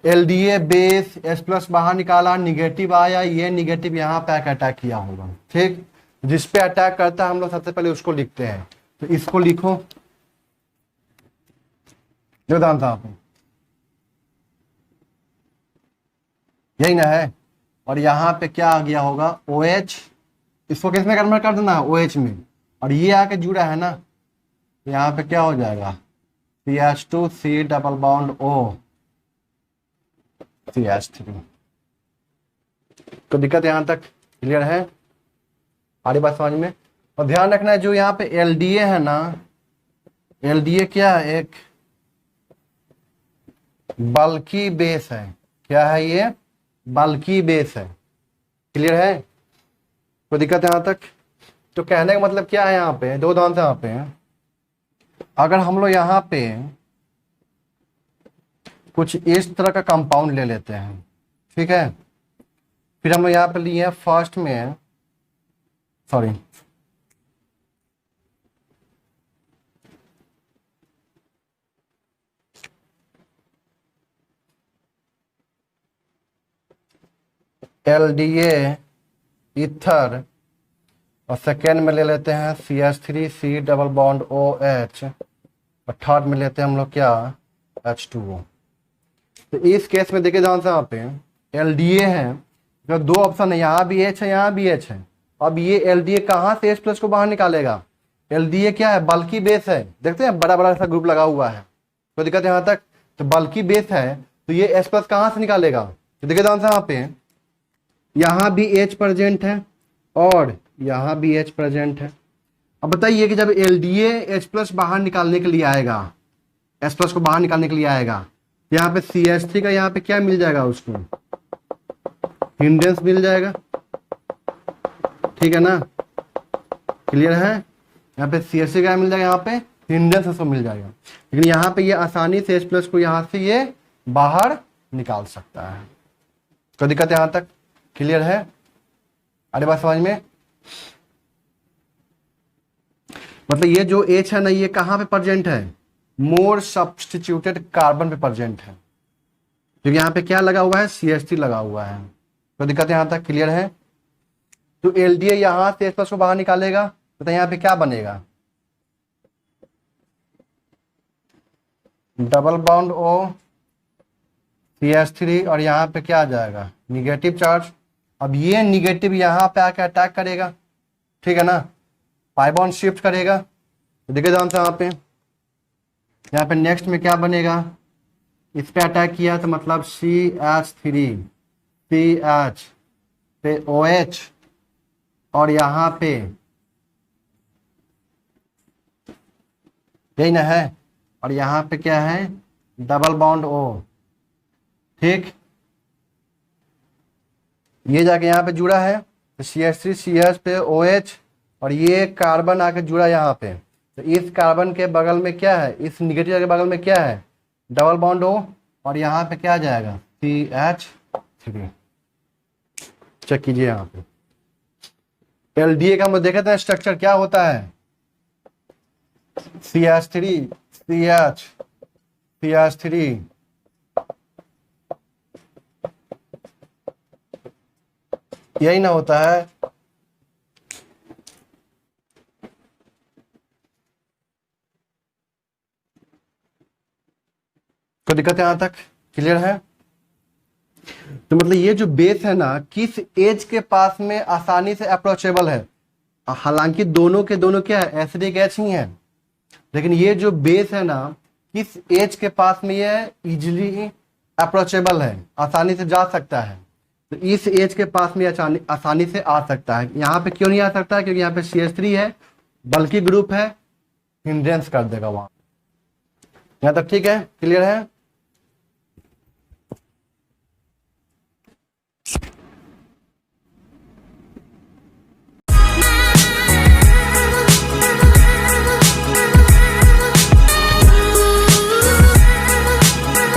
LDA बेस H+ बाहर निकाला, निगेटिव आया, ये निगेटिव यहाँ पे आके अटैक किया होगा, ठीक। जिस पे अटैक करता है हम लोग सबसे पहले उसको लिखते हैं। तो इसको लिखो, जो दान था आपने, यही ना है। और यहाँ पे क्या आ गया होगा, OH, इसको किस में कन्वर्ट कर देना है, OH में, और ये आके जुड़ा है ना, तो यहाँ पे क्या हो जाएगा, CH2C double bond O CH3। तो दिक्कत यहां तक क्लियर है? आगे बात समझ में। और ध्यान रखना है जो यहाँ पे LDA है ना, LDA क्या है? एक बल्की बेस है। क्या है ये? बल्की बेस है। क्लियर है? कोई दिक्कत है यहां तक? तो कहने का मतलब क्या है, यहाँ पे दो उदाहरण से यहाँ पे अगर हम लोग यहाँ पे कुछ इस तरह का कंपाउंड ले लेते हैं, ठीक है, फिर हम लोग यहाँ पे लिए फर्स्ट में, सॉरी, LDA ईथर, और सेकेंड में ले लेते हैं CH3 C double bond OH, और थर्ड में लेते हैं हम लोग क्या? H2O। तो इस केस में देखिए ध्यान से, यहाँ पे LDA है, जो दो ऑप्शन है, यहाँ भी H है, यहाँ भी H है। अब ये LDA कहाँ से H प्लस को बाहर निकालेगा? LDA क्या है? बल्की बेस है। देखते हैं बड़ा बड़ा सा ग्रुप लगा हुआ है। तो दिक्कत है यहाँ तक? तो बल्की बेस है, तो ये H प्लस कहाँ से निकालेगा? तो देखिए ध्यान से, यहाँ पे यहाँ भी H प्रेजेंट है और यहाँ भी H प्रेजेंट है। अब बताइए कि जब LDA H प्लस बाहर निकालने के लिए आएगा, H प्लस को बाहर निकालने के लिए आएगा, यहाँ पे CH3 का यहाँ पे क्या मिल जाएगा? उसको हिंड्रेंस मिल जाएगा। ठीक है ना? क्लियर है? यहाँ पे CH3 का मिल जाएगा, यहाँ पे हिंड्रेंस उसको मिल जाएगा। लेकिन यहाँ पे ये आसानी से H प्लस को यहाँ से ये बाहर निकाल सकता है। कोई दिक्कत यहाँ तक? क्लियर है? अरे बात समझ में? मतलब ये जो H है ना, ये कहाँ पे प्रेजेंट है? मोर सब्स्टिट्यूटेड कार्बन पे प्रेजेंट है, क्योंकि यहाँ पे क्या लगा हुआ है? CH3 लगा हुआ है। तो दिक्कत यहाँ तक क्लियर है? तो LDA यहाँ से H प्लस को बाहर निकालेगा, तो यहाँ पे क्या बनेगा? डबल बॉन्ड O CH3, और यहाँ पे क्या आ जाएगा? Negative charge. अब ये निगेटिव यहाँ पे आके अटैक करेगा, ठीक है ना? पाई बॉन्ड शिफ्ट करेगा। तो देखिए ध्यान से, यहाँ पे नेक्स्ट में क्या बनेगा? इस पे अटैक किया तो मतलब CH3 CH पे OH, और यहाँ पे यही ना है, और यहाँ पे क्या है? Double bond O। ठीक, ये जाके यहाँ पे जुड़ा है, तो CH3 CH पे OH, और ये कार्बन आके जुड़ा यहाँ पे। तो इस कार्बन के बगल में क्या है? इस निगेटिव के बगल में क्या है? डबल बॉन्ड O, और यहाँ पे क्या आ जाएगा? CH3। चेक कीजिए यहाँ पे LDA का हम देखे थे स्ट्रक्चर क्या होता है? CH3 CH CH3 यही ना होता है? कोई दिक्कत है यहां तक? क्लियर है? तो मतलब ये जो बेस है ना, किस एज के पास में आसानी से अप्रोचेबल है? हालांकि दोनों के दोनों क्या है? एसिडिक एच ही है, लेकिन ये जो बेस है ना, किस एज के पास में ये इजिली अप्रोचेबल है, आसानी से जा सकता है? तो इस एज के पास में आसानी से आ सकता है। यहाँ पे क्यों नहीं आ सकता? क्योंकि यहाँ पे CH3 है, बल्कि ग्रुप है, हिंड्रेंस कर देगा वहां। यहाँ तक ठीक है? क्लियर है?